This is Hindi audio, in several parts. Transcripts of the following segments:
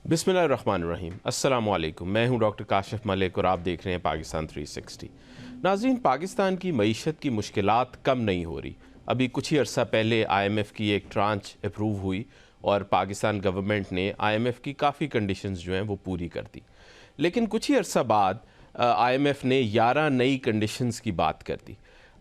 बिस्मिल्लाहिर्रहमानिर्रहीम। अस्सलामु अलैकुम। मैं हूं डॉक्टर काशिफ मलिक और आप देख रहे हैं पाकिस्तान 360। नाज़रीन, पाकिस्तान की मईशत की मुश्किलात कम नहीं हो रही। अभी कुछ ही अर्सा पहले IMF की एक ट्रांच अप्रूव हुई और पाकिस्तान गवर्नमेंट ने IMF की काफ़ी कंडीशंस जो हैं वो पूरी कर दी। लेकिन कुछ ही अर्सा बाद IMF ने 11 नई कंडीशंस की बात कर दी।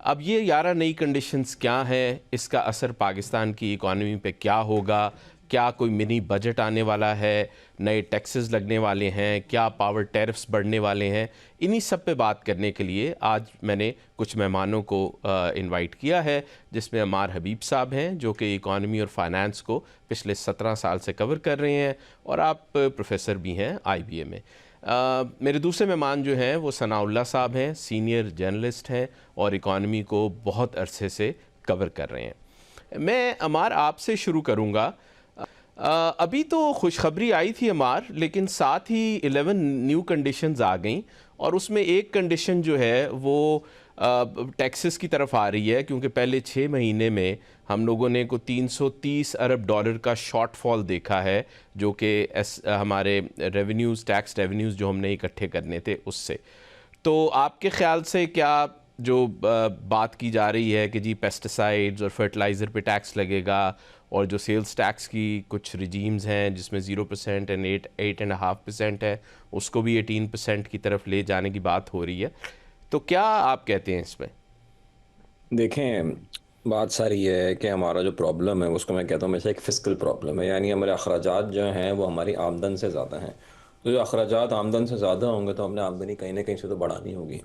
अब ये 11 नई कंडीशंस क्या हैं, इसका असर पाकिस्तान की इकॉनमी पे क्या होगा, क्या कोई मिनी बजट आने वाला है, नए टैक्सेस लगने वाले हैं, क्या पावर टैरिफ्स बढ़ने वाले हैं, इन्हीं सब पे बात करने के लिए आज मैंने कुछ मेहमानों को इनवाइट किया है, जिसमें अमार हबीब साहब हैं जो कि इकॉनमी और फाइनेंस को पिछले 17 साल से कवर कर रहे हैं और आप प्रोफेसर भी हैं IBA में। मेरे दूसरे मेहमान जो हैं वो सनाउल्लाह साहब हैं, सीनियर जर्नलिस्ट हैं और इकॉनमी को बहुत अरसे से कवर कर रहे हैं। मैं अमार आपसे शुरू करूँगा। अभी तो खुशखबरी आई थी अमार, लेकिन साथ ही 11 न्यू कंडीशंस आ गई और उसमें एक कंडीशन जो है वो टैक्सेस की तरफ आ रही है, क्योंकि पहले 6 महीने में हम लोगों ने को 330 अरब डॉलर का शॉर्टफॉल देखा है, जो कि हमारे रेवेन्यूज़, टैक्स रेवेन्यूज़ जो हमने इकट्ठे करने थे उससे। तो आपके ख्याल से क्या जो बात की जा रही है कि जी पेस्टिसाइड्स और फर्टिलाइज़र पे टैक्स लगेगा और जो सेल्स टैक्स की कुछ रिजीम्स हैं जिसमें 0% एंड 8.5% है, उसको भी 18% की तरफ ले जाने की बात हो रही है, तो क्या आप कहते हैं इसमें? देखें, बात सारी ये है कि हमारा जो प्रॉब्लम है उसको मैं कहता हूँ हमेशा एक फिस्कल प्रॉब्लम है, यानी हमारे अखराजात जो हैं वो हमारी आमदन से ज़्यादा हैं। तो जो अखराजात आमदन से ज़्यादा होंगे तो हमने आमदनी कहीं ना कहीं से तो बढ़ानी होगी,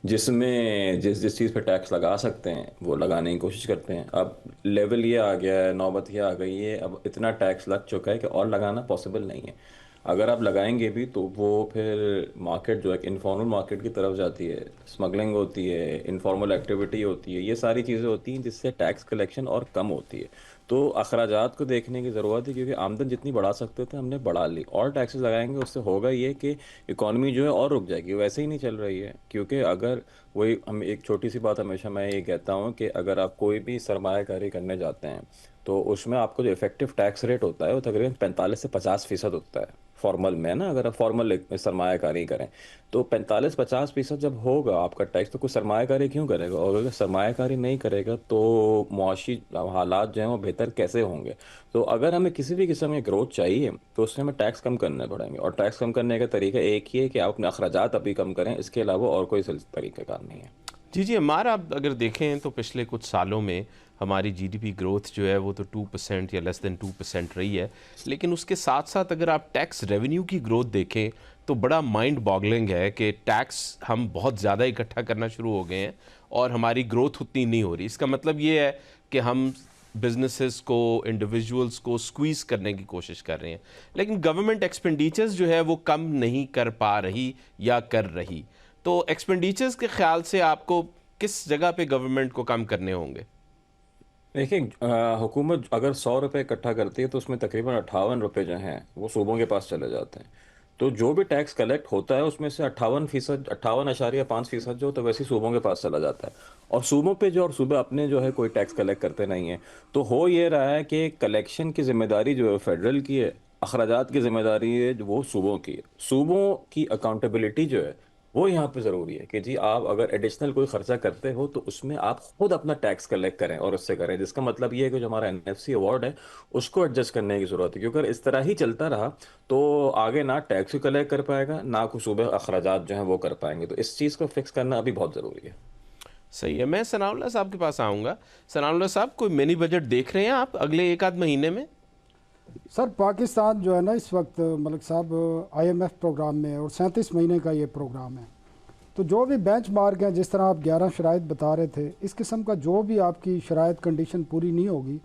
जिसमें जिस जिस चीज़ पे टैक्स लगा सकते हैं वो लगाने की कोशिश करते हैं। अब लेवल ये आ गया है, नौबत ये आ गई है, अब इतना टैक्स लग चुका है कि और लगाना पॉसिबल नहीं है। अगर आप लगाएंगे भी तो वो फिर मार्केट जो है इनफॉर्मल मार्केट की तरफ जाती है, स्मगलिंग होती है, इनफॉर्मल एक्टिविटी होती है, ये सारी चीज़ें होती हैं जिससे टैक्स कलेक्शन और कम होती है। तो अखराजात को देखने की ज़रूरत है, क्योंकि आमदन जितनी बढ़ा सकते थे हमने बढ़ा ली, और टैक्सेस लगाएंगे उससे होगा ये कि इकॉनमी जो है और रुक जाएगी, वैसे ही नहीं चल रही है। क्योंकि अगर वही हम एक छोटी सी बात हमेशा मैं ये कहता हूँ कि अगर आप कोई भी सरमायाकारी करने जाते हैं तो उसमें आपको जो इफेक्टिव टैक्स रेट होता है वो तकरीबन 45 से 50% होता है फॉर्मल में ना। अगर आप फॉर्मल सरमायाकारी करें तो 45-50% जब होगा आपका टैक्स, तो कोई सरमायाकारी क्यों करेगा? और अगर सरमायाकारी नहीं करेगा तो मुआशी हालात जो हैं वो बेहतर कैसे होंगे? तो अगर हमें किसी भी किस्म की ग्रोथ चाहिए तो उससे हमें टैक्स कम करने पड़ेंगे, और टैक्स कम करने का तरीका एक ही है कि आप अपने अखराजात अभी कम करें, इसके अलावा और कोई तरीक़ाकार नहीं है। जी हमारा आप अगर देखें तो पिछले कुछ सालों में हमारी GDP ग्रोथ जो है वो तो 2% या लेस देन 2% रही है, लेकिन उसके साथ साथ अगर आप टैक्स रेवेन्यू की ग्रोथ देखें तो बड़ा माइंड बॉगलिंग है कि टैक्स हम बहुत ज़्यादा इकट्ठा करना शुरू हो गए हैं और हमारी ग्रोथ उतनी नहीं हो रही। इसका मतलब ये है कि हम बिजनेसेस को, इंडिविजुअल्स को स्क्वीज़ करने की कोशिश कर रहे हैं, लेकिन गवर्नमेंट एक्सपेंडिचर्स जो है वो कम नहीं कर पा रही या कर रही। तो एक्सपेंडिचर्स के ख्याल से आपको किस जगह पे गवर्नमेंट को कम करने होंगे? देखिए, हुकूमत अगर 100 रुपये इकट्ठा करती है तो उसमें तकरीबन 58 रुपये जो हैं वो सूबों के पास चले जाते हैं। तो जो भी टैक्स कलेक्ट होता है उसमें से 58%, 58.5% जो तो वैसे ही सूबों के पास चला जाता है। और सूबों पे जो, और सूबे अपने जो है कोई टैक्स कलेक्ट करते नहीं हैं। तो हो ये रहा है कि कलेक्शन की जिम्मेदारी जो है फेडरल की है, अखराजात की जिम्मेदारी है जो वो सूबों की है। सूबों की अकाउंटेबिलिटी जो है वो यहाँ पे ज़रूरी है कि जी आप अगर एडिशनल कोई खर्चा करते हो तो उसमें आप खुद अपना टैक्स कलेक्ट करें और उससे करें, जिसका मतलब ये है कि जो हमारा NFC अवार्ड है उसको एडजस्ट करने की ज़रूरत है। क्योंकि अगर इस तरह ही चलता रहा तो आगे ना टैक्स भी कलेक्ट कर पाएगा, ना कुछ सूबे अखराजात जो हैं वो कर पाएंगे। तो इस चीज़ को फिक्स करना अभी बहुत ज़रूरी है। सही है। मैं सनाउल्लाह साहब के पास आऊँगा। सनाउल्लाह साहब, कोई मिनी बजट देख रहे हैं आप अगले एक आध महीने में? सर, पाकिस्तान जो है ना इस वक्त मलिक साहब IMF प्रोग्राम में है और 37 महीने का ये प्रोग्राम है। तो जो भी बेंच मार्क हैं, जिस तरह आप 11 शराइत बता रहे थे, इस किस्म का जो भी आपकी शराइत कंडीशन पूरी नहीं होगी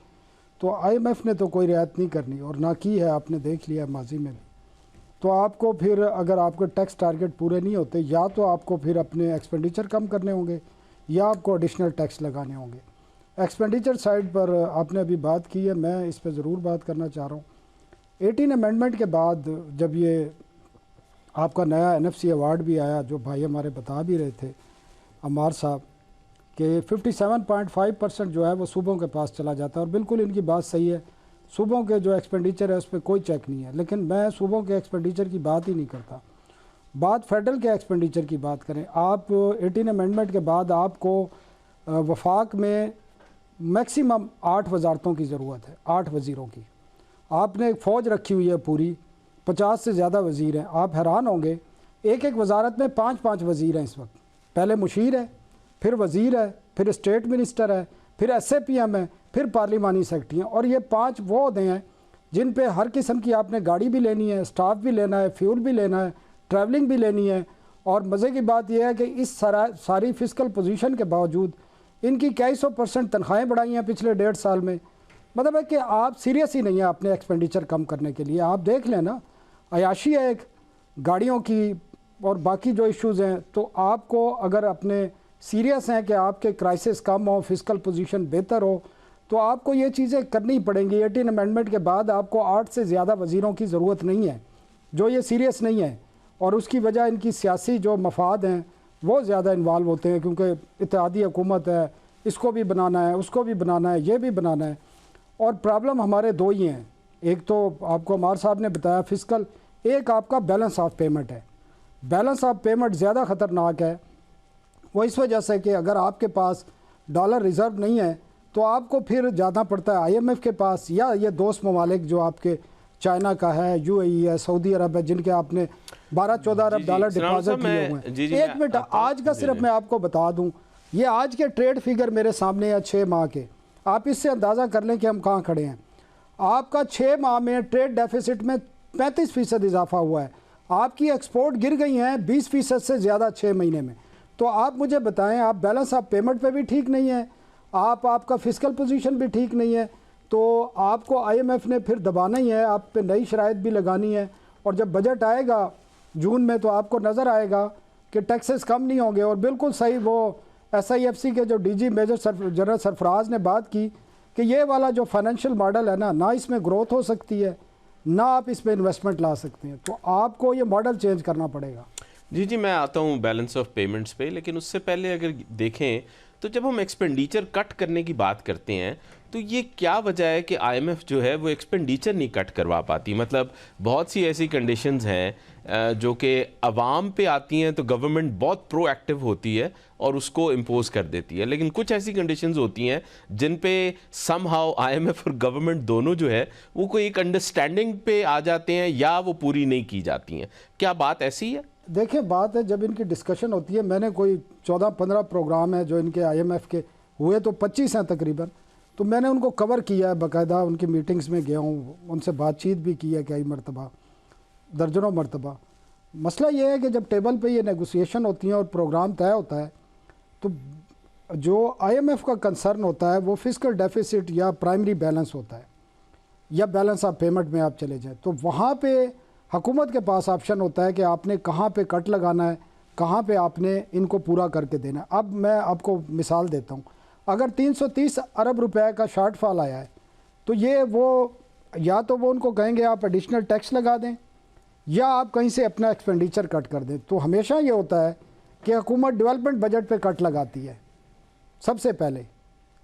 तो IMF ने तो कोई रियायत नहीं करनी और ना की है, आपने देख लिया माजी में भी। तो आपको फिर अगर आपके टैक्स टारगेट पूरे नहीं होते, या तो आपको फिर अपने एक्सपेंडिचर कम करने होंगे या आपको एडिशनल टैक्स लगाने होंगे। एक्सपेंडिचर साइड पर आपने अभी बात की है, मैं इस पर ज़रूर बात करना चाह रहा हूँ। 18 अमेंडमेंट के बाद जब ये आपका नया NFC अवार्ड भी आया, जो भाई हमारे बता भी रहे थे अमार साहब, कि 57.5% जो है वो सूबों के पास चला जाता है, और बिल्कुल इनकी बात सही है। सूबों के जो एक्सपेंडिचर है उस पर कोई चेक नहीं है, लेकिन मैं सूबों के एक्सपेंडिचर की बात ही नहीं करता। बात फेडरल के एक्सपेंडिचर की बात करें, आप 18 अमेंडमेंट के बाद आपको वफाक में मैक्सिमम 8 वजारतों की ज़रूरत है, 8 वज़ीरों की। आपने एक फ़ौज रखी हुई है पूरी, 50 से ज़्यादा वज़ीर हैं। आप हैरान होंगे, एक एक वजारत में 5-5 वज़ीर हैं इस वक्त। पहले मुशीर है, फिर वज़ीर है, फिर स्टेट मिनिस्टर है, फिर SAPM है, फिर पार्लिमानी सेक्रेटरी हैं। और ये 5 वो अहदे हैं जिन पे हर किस्म की आपने गाड़ी भी लेनी है, स्टाफ भी लेना है, फ्यूल भी लेना है, ट्रैवलिंग भी लेनी है। और मज़े की बात यह है कि इस सारी फिस्कल पोजीशन के बावजूद इनकी कई 100% तनख्वाहें बढ़ाई हैं पिछले 1.5 साल में। मतलब है कि आप सीरियस ही नहीं है अपने एक्सपेंडिचर कम करने के लिए। आप देख लें ना, अयाशी है एक, गाड़ियों की और बाकी जो इश्यूज़ हैं। तो आपको अगर अपने सीरियस हैं कि आपके क्राइसिस कम हो, फिस्कल पोजीशन बेहतर हो, तो आपको ये चीज़ें करनी पड़ेंगी। 18 अमेंडमेंट के बाद आपको 8 से ज़्यादा वज़ीरों की ज़रूरत नहीं है जो ये सीरियस नहीं है। और उसकी वजह इनकी सियासी जो मफाद हैं वो ज़्यादा इन्वॉल्व होते हैं, क्योंकि इत्तेहादी हुकूमत है, इसको भी बनाना है, उसको भी बनाना है, ये भी बनाना है। और प्रॉब्लम हमारे दो ही हैं, एक तो आपको अमार साहब ने बताया फिस्कल, एक आपका बैलेंस ऑफ पेमेंट है। बैलेंस ऑफ पेमेंट ज़्यादा ख़तरनाक है, वो इस वजह से कि अगर आपके पास डॉलर रिज़र्व नहीं है तो आपको फिर जाना पड़ता है IMF के पास, या ये दोस्त ममालिक जो आपके चाइना का है, UAE है, सऊदी अरब है, जिनके आपने 12-14 अरब डॉलर डिपॉजिट किए हुए हैं। एक मिनट, आज का सिर्फ मैं आपको बता दूं, ये आज के ट्रेड फिगर मेरे सामने है 6 माह के। आप इससे अंदाज़ा कर लें कि हम कहाँ खड़े हैं। आपका 6 माह में ट्रेड डेफिसिट में 35% इजाफा हुआ है। आपकी एक्सपोर्ट गिर गई हैं 20% से ज़्यादा 6 महीने में। तो आप मुझे बताएं, आप बैलेंस ऑफ पेमेंट पे भी ठीक नहीं है, आपका फिस्कल पोजीशन भी ठीक नहीं है, तो आपको IMF ने फिर दबाना ही है, आप पे नई शराइत भी लगानी है। और जब बजट आएगा जून में तो आपको नज़र आएगा कि टैक्सेस कम नहीं होंगे। और बिल्कुल सही, वो SIFC के जो DG मेजर जनरल सरफराज ने बात की कि ये वाला जो फाइनेंशियल मॉडल है ना इसमें ग्रोथ हो सकती है, ना आप इसमें इन्वेस्टमेंट ला सकते हैं। तो आपको ये मॉडल चेंज करना पड़ेगा। जी, मैं आता हूँ बैलेंस ऑफ पेमेंट्स पे, लेकिन उससे पहले अगर देखें तो जब हम एक्सपेंडिचर कट करने की बात करते हैं तो ये क्या वजह है कि IMF जो है वो एक्सपेंडिचर नहीं कट करवा पाती। मतलब बहुत सी ऐसी कंडीशंस हैं जो कि अवाम पे आती हैं तो गवर्नमेंट बहुत प्रोएक्टिव होती है और उसको इम्पोज कर देती है, लेकिन कुछ ऐसी कंडीशंस होती हैं जिन पे समहाउ IMF और गवर्नमेंट दोनों जो है वो कोई एक अंडरस्टैंडिंग पे आ जाते हैं या वो पूरी नहीं की जाती हैं। क्या बात ऐसी है? देखिए, बात है जब इनकी डिस्कशन होती है, मैंने कोई 14-15 प्रोग्राम है जो इनके IMF के हुए, तो 25 हैं तकरीबन, तो मैंने उनको कवर किया है, बाकायदा उनकी मीटिंग्स में गया हूँ, उनसे बातचीत भी की है कई मरतबा, दर्जनों मरतबा। मसला ये है कि जब टेबल पे ये नेगोशिएशन होती हैं और प्रोग्राम तय होता है तो जो IMF का कंसर्न होता है वो फिस्कल डेफिसिट या प्राइमरी बैलेंस होता है, या बैलेंस ऑफ पेमेंट में आप चले जाएँ तो वहाँ पे हुकूमत के पास ऑप्शन होता है कि आपने कहाँ पे कट लगाना है, कहाँ पे आपने इनको पूरा करके देना है। अब मैं आपको मिसाल देता हूँ, अगर 330 अरब रुपए का शॉर्टफॉल आया है तो ये वो या तो वो उनको कहेंगे आप एडिशनल टैक्स लगा दें या आप कहीं से अपना एक्सपेंडिचर कट कर दें। तो हमेशा ये होता है कि हुकूमत डेवलपमेंट बजट पे कट लगाती है सबसे पहले,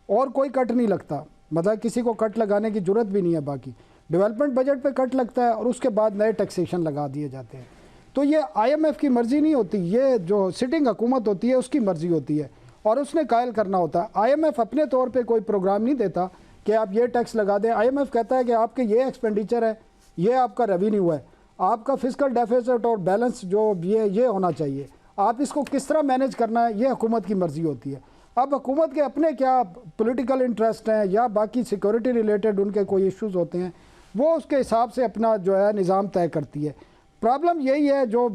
और कोई कट नहीं लगता, मतलब किसी को कट लगाने की ज़रूरत भी नहीं है। बाकी डेवलपमेंट बजट पे कट लगता है और उसके बाद नए टैक्सेशन लगा दिए जाते हैं। तो ये IMF की मर्ज़ी नहीं होती, ये जो सिटिंग हुकूमत होती है उसकी मर्ज़ी होती है और उसने कायल करना होता है। IMF अपने तौर पे कोई प्रोग्राम नहीं देता कि आप ये टैक्स लगा दें। IMF कहता है कि आपके ये एक्सपेंडिचर है, ये आपका रेवेन्यू है, आपका फिस्कल डेफिसिट और बैलेंस जो ये होना चाहिए, आप इसको किस तरह मैनेज करना है ये हुकूमत की मर्ज़ी होती है। अब हुकूमत के अपने क्या पॉलिटिकल इंटरेस्ट हैं या बाकी सिक्योरिटी रिलेटेड उनके कोई इश्यूज़ होते हैं, वो उसके हिसाब से अपना जो है निज़ाम तय करती है। प्रॉब्लम यही है जो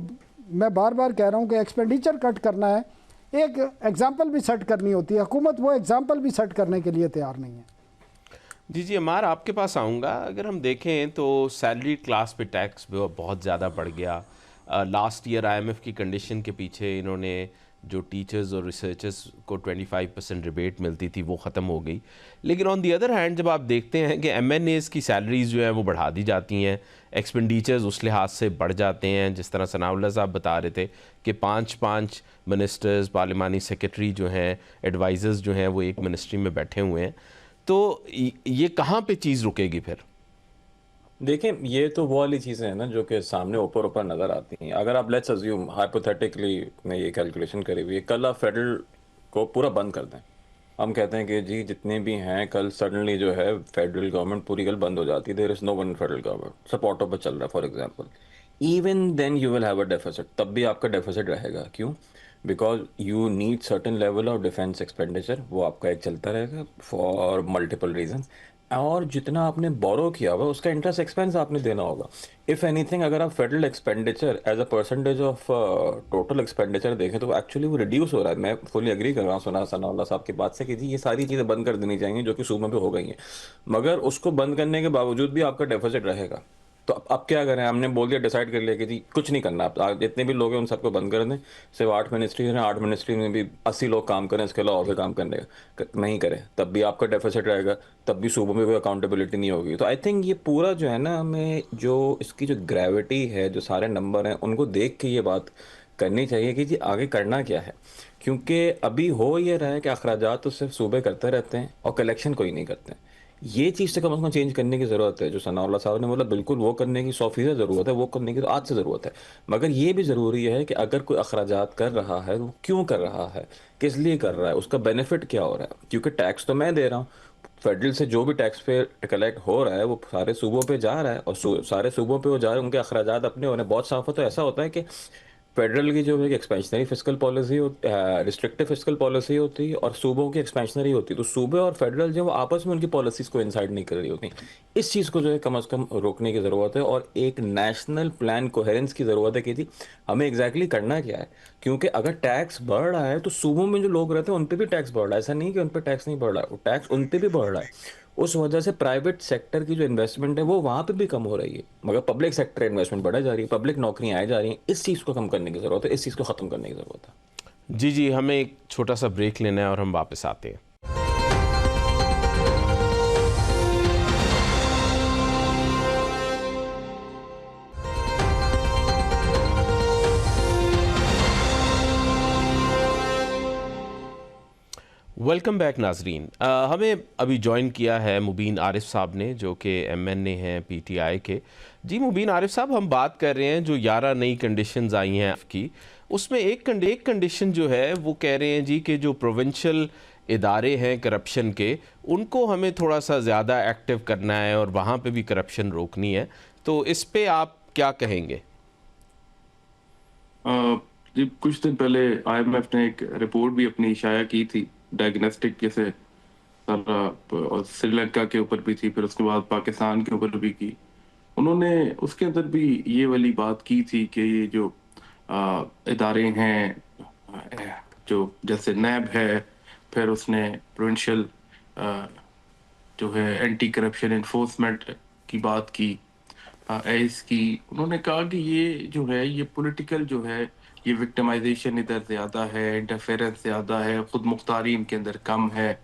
मैं बार बार कह रहा हूँ कि एक्सपेंडिचर कट करना है, एक एग्जाम्पल भी सेट करनी होती है, हुकूमत वो एग्जाम्पल भी सेट करने के लिए तैयार नहीं है। जी अमार, आपके पास आऊँगा। अगर हम देखें तो सैलरी क्लास पे टैक्स बहुत ज़्यादा बढ़ गया। लास्ट ईयर IMF की कंडीशन के पीछे इन्होंने जो टीचर्स और रिसर्चर्स को 25% रिबेट मिलती थी वो ख़त्म हो गई। लेकिन ऑन दी अदर हैंड जब आप देखते हैं कि MNAs की सैलरीज़ जो हैं वो बढ़ा दी जाती हैं, एक्सपेंडिचर्स उस लिहाज से बढ़ जाते हैं। जिस तरह सनाउल्लाह साहब बता रहे थे कि 5 मिनिस्टर्स, पार्लिमानी सेक्रेटरी जो हैं, एडवाइज़र्स जो हैं वो एक मिनिस्ट्री में बैठे हुए हैं। तो ये कहाँ पे चीज़ रुकेगी फिर? देखिए, ये तो वो वाली चीज़ें हैं ना जो कि सामने ऊपर ऊपर नज़र आती हैं। अगर आप लेट्स अज्यूम हाइपोथेटिकली, मैं ये कैलकुलेशन करी हुई है, कल आप फेडरल को पूरा बंद कर दें। हम कहते हैं कि जी जितने भी हैं, कल सडनली जो है फेडरल गवर्नमेंट पूरी कल बंद हो जाती है, there is no one federal government, सब ऑटो पे चल रहा है for example. Even then you will have a deficit, तब भी आपका डेफिसिट रहेगा। क्यों? Because you need certain level of defence expenditure, वो आपका एक चलता रहेगा फॉर मल्टीपल रीजन। और जितना आपने बोरो किया हुआ उसका इंटरेस्ट एक्सपेंस आपने देना होगा। इफ़ एनीथिंग, अगर आप federal expenditure as a percentage of total expenditure देखें तो एक्चुअली वो रिड्यूस हो रहा है। मैं फुली एग्री कर रहा हूँ सनाउल्लाह साहब की बात से कि जी ये सारी चीज़ें बंद कर देनी चाहिए जो कि सूबों पे हो गई हैं, मगर उसको बंद करने के बावजूद भी आपका डेफिसिट रहेगा। तो अब क्या करें? हमने बोल दिया, डिसाइड कर लिया कि जी कुछ नहीं करना, आप जितने भी लोग हैं उन सबको बंद कर दें। सिर्फ 8 मिनिस्ट्री हैं, 8 मिनिस्ट्री में भी 80 लोग काम करें, इसके अलावा और भी काम करने नहीं करें, तब भी आपका डेफिसिट रहेगा, तब भी सूबों में कोई अकाउंटेबिलिटी नहीं होगी। तो आई थिंक ये पूरा जो है ना, हमें जो इसकी जो ग्रेविटी है, जो सारे नंबर हैं, उनको देख के ये बात करनी चाहिए कि जी आगे करना क्या है। क्योंकि अभी हो ये रहा है कि अखराजात तो सिर्फ सूबे करते रहते हैं और कलेक्शन कोई नहीं करते हैं। ये चीज़ से कम चेंज करने की ज़रूरत है। जो सनाउल्लाह साहब ने बोला, बिल्कुल वो करने की 100% ज़रूरत है, वो करने की तो आज से ज़रूरत है। मगर ये भी ज़रूरी है कि अगर कोई अखराजात कर रहा है तो वो क्यों कर रहा है, किस लिए कर रहा है, उसका बेनिफिट क्या हो रहा है। क्योंकि टैक्स तो मैं दे रहा हूँ, फेडरल से जो भी टैक्स पे कलेक्ट हो रहा है वो सारे सूबों पे जा रहा है, और सारे सूबों पे वो जा रहे हैं, उनके अखराजात अपने हो रहे हैं। बहुत साफ तो ऐसा होता है कि फेडरल की जो है expansionary fiscal policy, restrictive fiscal policy होती है, और सूबों की एक्सपेंशनरी होती है। तो सूबे और फेडरल जो है वो आपस में उनकी पॉलिसीज को इंसाइड नहीं कर रही होती। इस चीज़ को जो है कम से कम रोकने की ज़रूरत है, और एक नेशनल प्लान कोहेरेंस की ज़रूरत है कि जी हमें एग्जैक्टली करना क्या है। क्योंकि अगर टैक्स बढ़ रहा है तो सूबों में जो लोग रहते हैं उन पर भी टैक्स बढ़ रहा है। ऐसा नहीं कि उन पर टैक्स नहीं बढ़ रहा है, वो टैक्स उन पर भी बढ़ रहा है। उस वजह से प्राइवेट सेक्टर की जो इन्वेस्टमेंट है वो वहाँ पे भी कम हो रही है, मगर पब्लिक सेक्टर इन्वेस्टमेंट बढ़ा जा रही है, पब्लिक नौकरियां आए जा रही हैं। इस चीज़ को कम करने की ज़रूरत है, इस चीज़ को ख़त्म करने की ज़रूरत है। जी जी, हमें एक छोटा सा ब्रेक लेना है और हम वापस आते हैं। वेलकम बैक नाजरीन। हमें अभी ज्वाइन किया है मुबीन आरिफ साहब ने, जो कि MNA हैं PTI के। जी मुबीन आरिफ साहब, हम बात कर रहे हैं जो 11 नई कंडीशंस आई हैं की, उसमें एक कंडीशन जो है वो कह रहे हैं जी कि जो प्रोविंशियल इदारे हैं करप्शन के, उनको हमें थोड़ा सा ज़्यादा एक्टिव करना है और वहाँ पे भी करप्शन रोकनी है। तो इस पे आप क्या कहेंगे? जी कुछ दिन पहले IMF ने एक रिपोर्ट भी अपनी शाया की थी, डायग्नोस्टिक जैसे सारा, और श्रीलंका के ऊपर भी थी, फिर उसके बाद पाकिस्तान के ऊपर भी की। उन्होंने उसके अंदर भी ये वाली बात की थी कि ये जो इदारे हैं, जो जैसे नैब है, फिर उसने प्रोविंशियल जो है एंटी करप्शन इन्फोर्समेंट की बात की, एस की। उन्होंने कहा कि ये जो है ये पॉलिटिकल जो है, ये विक्टिमाइजेशन इधर ज़्यादा है, इंटरफेरेंस ज़्यादा है, खुद मुख्तारी इनके अंदर कम है।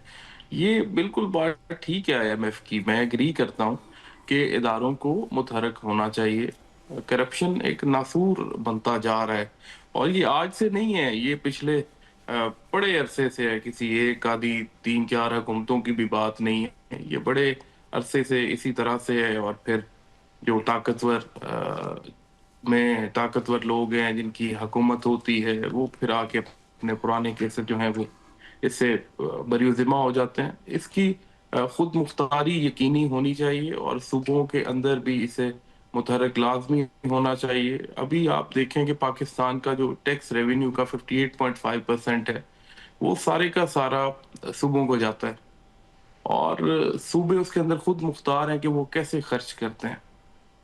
ये बिल्कुल बात ठीक है IMF की, मैं एग्री करता हूँ कि इदारों को मुतहरक होना चाहिए। करप्शन एक नासूर बनता जा रहा है, और ये आज से नहीं है, ये पिछले बड़े अरसे से है। किसी एक आधी 3-4 हुकूमतों की भी बात नहीं है, ये बड़े अरसे से इसी तरह से है। और फिर जो ताकतवर लोग हैं जिनकी हुकूमत होती है, वो फिर आके अपने पुराने केसेस जो हैं वो इससे बरी ज़िम्मा हो जाते हैं। इसकी खुद मुख्तारी यकीनी होनी चाहिए, और सूबों के अंदर भी इसे मुतहरक लाजमी होना चाहिए। अभी आप देखें कि पाकिस्तान का जो टैक्स रेवेन्यू का 58.5% है, वो सारे का सारा सूबों को जाता है, और सूबे उसके अंदर खुद मुख्तार हैं कि वो कैसे खर्च करते हैं।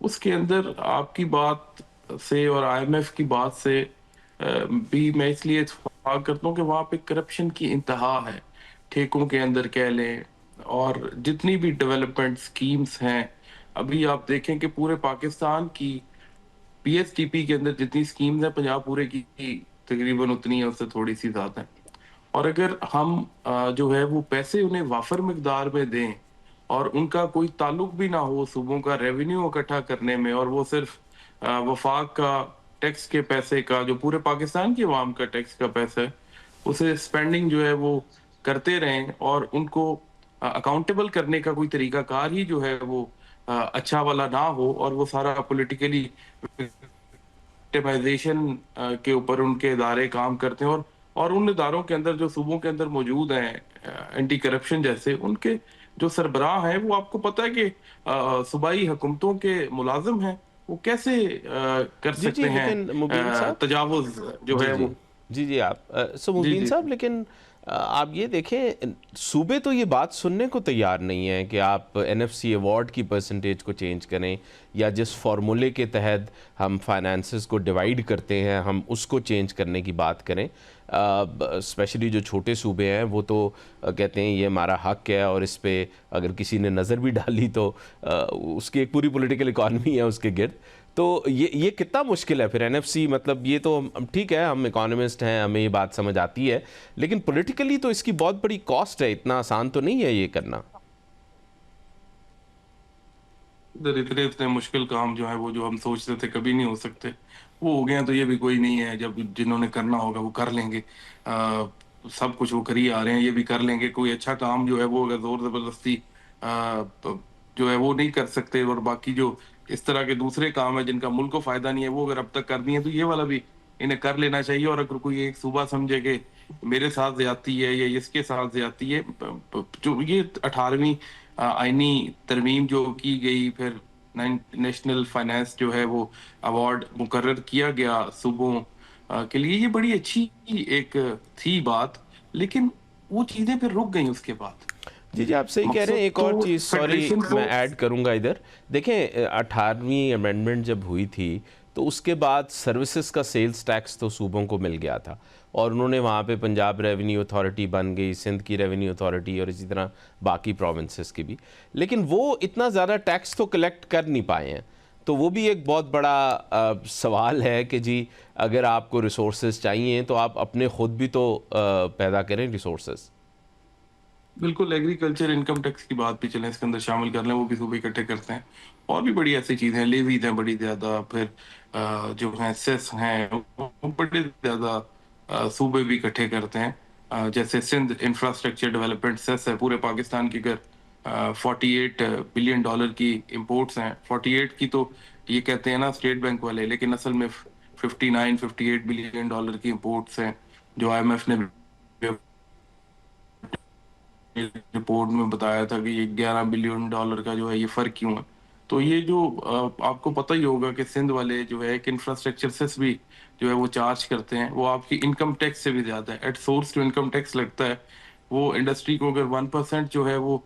उसके अंदर आपकी बात से और IMF की बात से भी मैं इसलिए इत्तेफाक करता हूँ कि वहाँ पे करप्शन की इंतहा है, ठेकों के अंदर कह लें, और जितनी भी डेवलपमेंट स्कीम्स हैं। अभी आप देखें कि पूरे पाकिस्तान की PSTP के अंदर जितनी स्कीम्स हैं, पंजाब पूरे की तकरीबन उतनी है, उससे थोड़ी सी ज्यादा है। और अगर हम जो है वो पैसे उन्हें वाफर मिकदार में दें, और उनका कोई ताल्लुक भी ना हो सूबों का रेवेन्यू इकट्ठा करने में, और वो सिर्फ वफाक का टैक्स के पैसे का, जो पूरे पाकिस्तान की आवाम का टैक्स का पैसा है, उसे स्पेंडिंग जो है वो करते रहें, और उनको अकाउंटेबल करने का कोई तरीकाकार ही जो है वो अच्छा वाला ना हो और वो सारा पॉलिटिकली विक्टिमाइजेशन के ऊपर उनके इदारे काम करते हैं, और उन इदारों के अंदर जो सूबों के अंदर मौजूद हैं एंटी करप्शन जैसे, उनके जो सरबराह हैं वो आपको पता है कि सूबाई हुकूमतों के मुलाजिम हैं। वो कैसे कर जी जी, सकते हैं लेकिन मुबीन साहब, तजावुज जो जी है जी, वो। जी जी, आप सो जी मुबीन जी। साहब, लेकिन आप ये देखें, सूबे तो ये बात सुनने को तैयार नहीं है कि आप एनएफसी अवार्ड की परसेंटेज को चेंज करें, या जिस फार्मूले के तहत हम फाइनेंसेस को डिवाइड करते हैं हम उसको चेंज करने की बात करें। स्पेशली जो छोटे सूबे हैं वो तो कहते हैं ये हमारा हक है, और इस पे अगर किसी ने नज़र भी डाली तो उसकी एक पूरी पॉलिटिकल इकॉनमी है उसके गिर्द। तो ये कितना मुश्किल है फिर एनएफसी, मतलब ये तो ठीक है, हम इकोनॉमिस्ट हैं, हमें ये बात समझ आती है, लेकिन पॉलिटिकली तो इसकी बहुत बड़ी कॉस्ट है, इतना आसान तो नहीं है ये करना। इधर इतने इतने मुश्किल काम जो है वो, जो हम सोचते थे कभी नहीं हो सकते, वो हो गए हैं, तो ये भी कोई नहीं है। जब जिन्होंने करना होगा वो कर लेंगे। सब कुछ वो कर ही आ रहे हैं, ये भी कर लेंगे। कोई अच्छा काम जो है वो अगर जोर जबरदस्ती जो है वो नहीं कर सकते, और बाकी जो इस तरह के दूसरे काम है जिनका मुल्क को फायदा नहीं है, वो अगर अब तक कर दिए तो ये वाला भी इन्हें कर लेना चाहिए। और अगर कोई एक सूबा समझे कि मेरे साथ ज्यादती है या इसके साथ ज्यादती है, जो ये 18वीं आईनी तरमीम जो की गई, फिर नेशनल फाइनेंस जो है वो अवार्ड मुकर्रर किया गया सूबों के लिए, ये बड़ी अच्छी एक थी बात। लेकिन वो चीजें फिर रुक गई उसके बाद। जी जी, आप सही कह रहे हैं। मकसद एक तो और चीज़, सॉरी फेडरेशन को। मैं ऐड करूंगा इधर। देखें, 18वीं अमेंडमेंट जब हुई थी तो उसके बाद सर्विसेज का सेल्स टैक्स तो सूबों को मिल गया था, और उन्होंने वहाँ पे पंजाब रेवेन्यू अथॉरिटी बन गई, सिंध की रेवेन्यू अथॉरिटी, और इसी तरह बाकी प्रोविंसेस की भी। लेकिन वो इतना ज़्यादा टैक्स तो कलेक्ट कर नहीं पाए हैं। तो वो भी एक बहुत बड़ा सवाल है कि जी, अगर आपको रिसोर्सेज चाहिए तो आप अपने खुद भी तो पैदा करें रिसोर्सेज। बिल्कुल, एग्रीकल्चर इनकम टैक्स की बात भी चलें इसके अंदर शामिल कर लें, वो भी सूबे इकट्ठे करते हैं। और भी बड़ी ऐसी चीजें हैं, लेवीज हैं बड़ी ज्यादा, फिर जो है सेस हैं वो बड़े ज्यादा सूबे भी इकट्ठे करते हैं। जैसे सिंध इंफ्रास्ट्रक्चर डेवलपमेंट सेस है, पूरे पाकिस्तान की अगर 48 बिलियन डॉलर की इंपोर्ट्स हैं, 48 की तो ये कहते हैं ना स्टेट बैंक वाले, लेकिन असल में 58 बिलियन डॉलर की इंपोर्ट्स हैं, जो आईएमएफ ने रिपोर्ट में बताया था कि ये 11 बिलियन डॉलर का जो है ये फर्क क्यों है। तो ये जो आपको पता ही होगा कि सिंध वाले जो है एक इंफ्रास्ट्रक्चर सेस भी जो है वो चार्ज करते हैं, वो आपकी इनकम टैक्स से भी ज्यादा है। एट सोर्स जो इनकम टैक्स लगता है वो इंडस्ट्री को अगर 1% जो है वो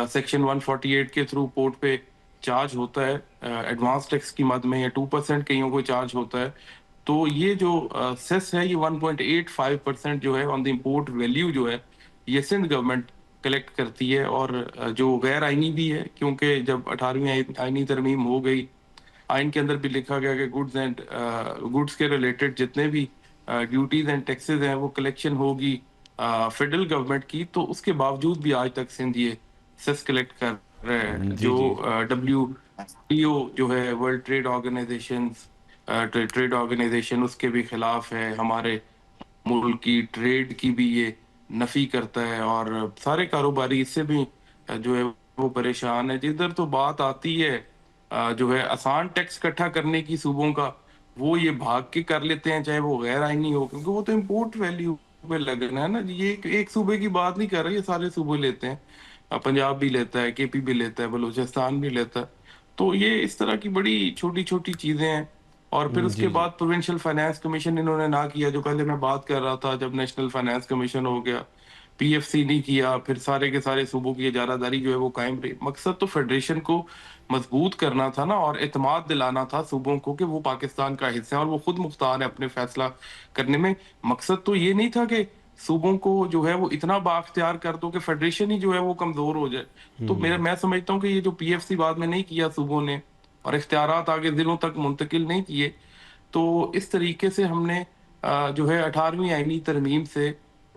सेक्शन 148 के थ्रू पोर्ट पे चार्ज होता है एडवांस टैक्स की मद में, या 2% कईयों को चार्ज होता है। तो ये जो सेस है ये 1.85% जो है ऑन द इम्पोर्ट वैल्यू जो है ये सिंध गवर्नमेंट कलेक्ट करती है। और जो गैर आईनी भी है, क्योंकि जब 18वीं आईनी तरमीम हो गई, आइन के अंदर भी लिखा गया कि गुड्स के रिलेटेड जितने भी ड्यूटीज एंड टैक्सेस हैं वो कलेक्शन होगी फेडरल गवर्नमेंट की। तो उसके बावजूद भी आज तक सिंध ये सेस कलेक्ट कर रहे हैं। जी जो जी, WTO जो है वर्ल्ड ट्रेड ऑर्गेनाइजेशन, उसके भी खिलाफ है। हमारे मुल्क की ट्रेड की भी ये नफी करता है, और सारे कारोबारी इससे भी जो है वो परेशान है। जिधर तो बात आती है जो है आसान टैक्स इकट्ठा करने की सूबों का, वो ये भाग के कर लेते हैं, चाहे वो गैर आईनी हो, क्योंकि वो तो इम्पोर्ट वैल्यू पे लगना है ना। ये एक सूबे की बात नहीं कर रहे, ये सारे सूबे लेते हैं। पंजाब भी लेता है, KP भी लेता है, बलूचिस्तान भी लेता है। तो ये इस तरह की बड़ी छोटी छोटी चीजें हैं। और फिर उसके जी जी, बाद प्रोविंशियल फाइनेंस कमीशन इन्होंने ना किया, जो पहले मैं बात कर रहा था, जब नेशनल फाइनेंस कमीशन हो गया, PFC नहीं किया, फिर सारे के सारे सूबों की इजारादारी जो है वो कायम रही। मकसद तो फेडरेशन को मजबूत करना था ना, और एतमाद दिलाना था सूबों को कि वो पाकिस्तान का हिस्सा है और वो खुद मुख्तार है अपने फैसला करने में। मकसद तो ये नहीं था कि सूबों को जो है वो इतना बाख्तियार कर दो कि फेडरेशन ही जो है वो कमजोर हो जाए। तो मैं समझता हूँ कि ये जो PFC बाद में नहीं किया सूबों ने, और इख्तियारात आगे जिलों तक मुंतकिल नहीं किए, तो इस तरीके से हमने जो है 18वीं आईनी तरमीम से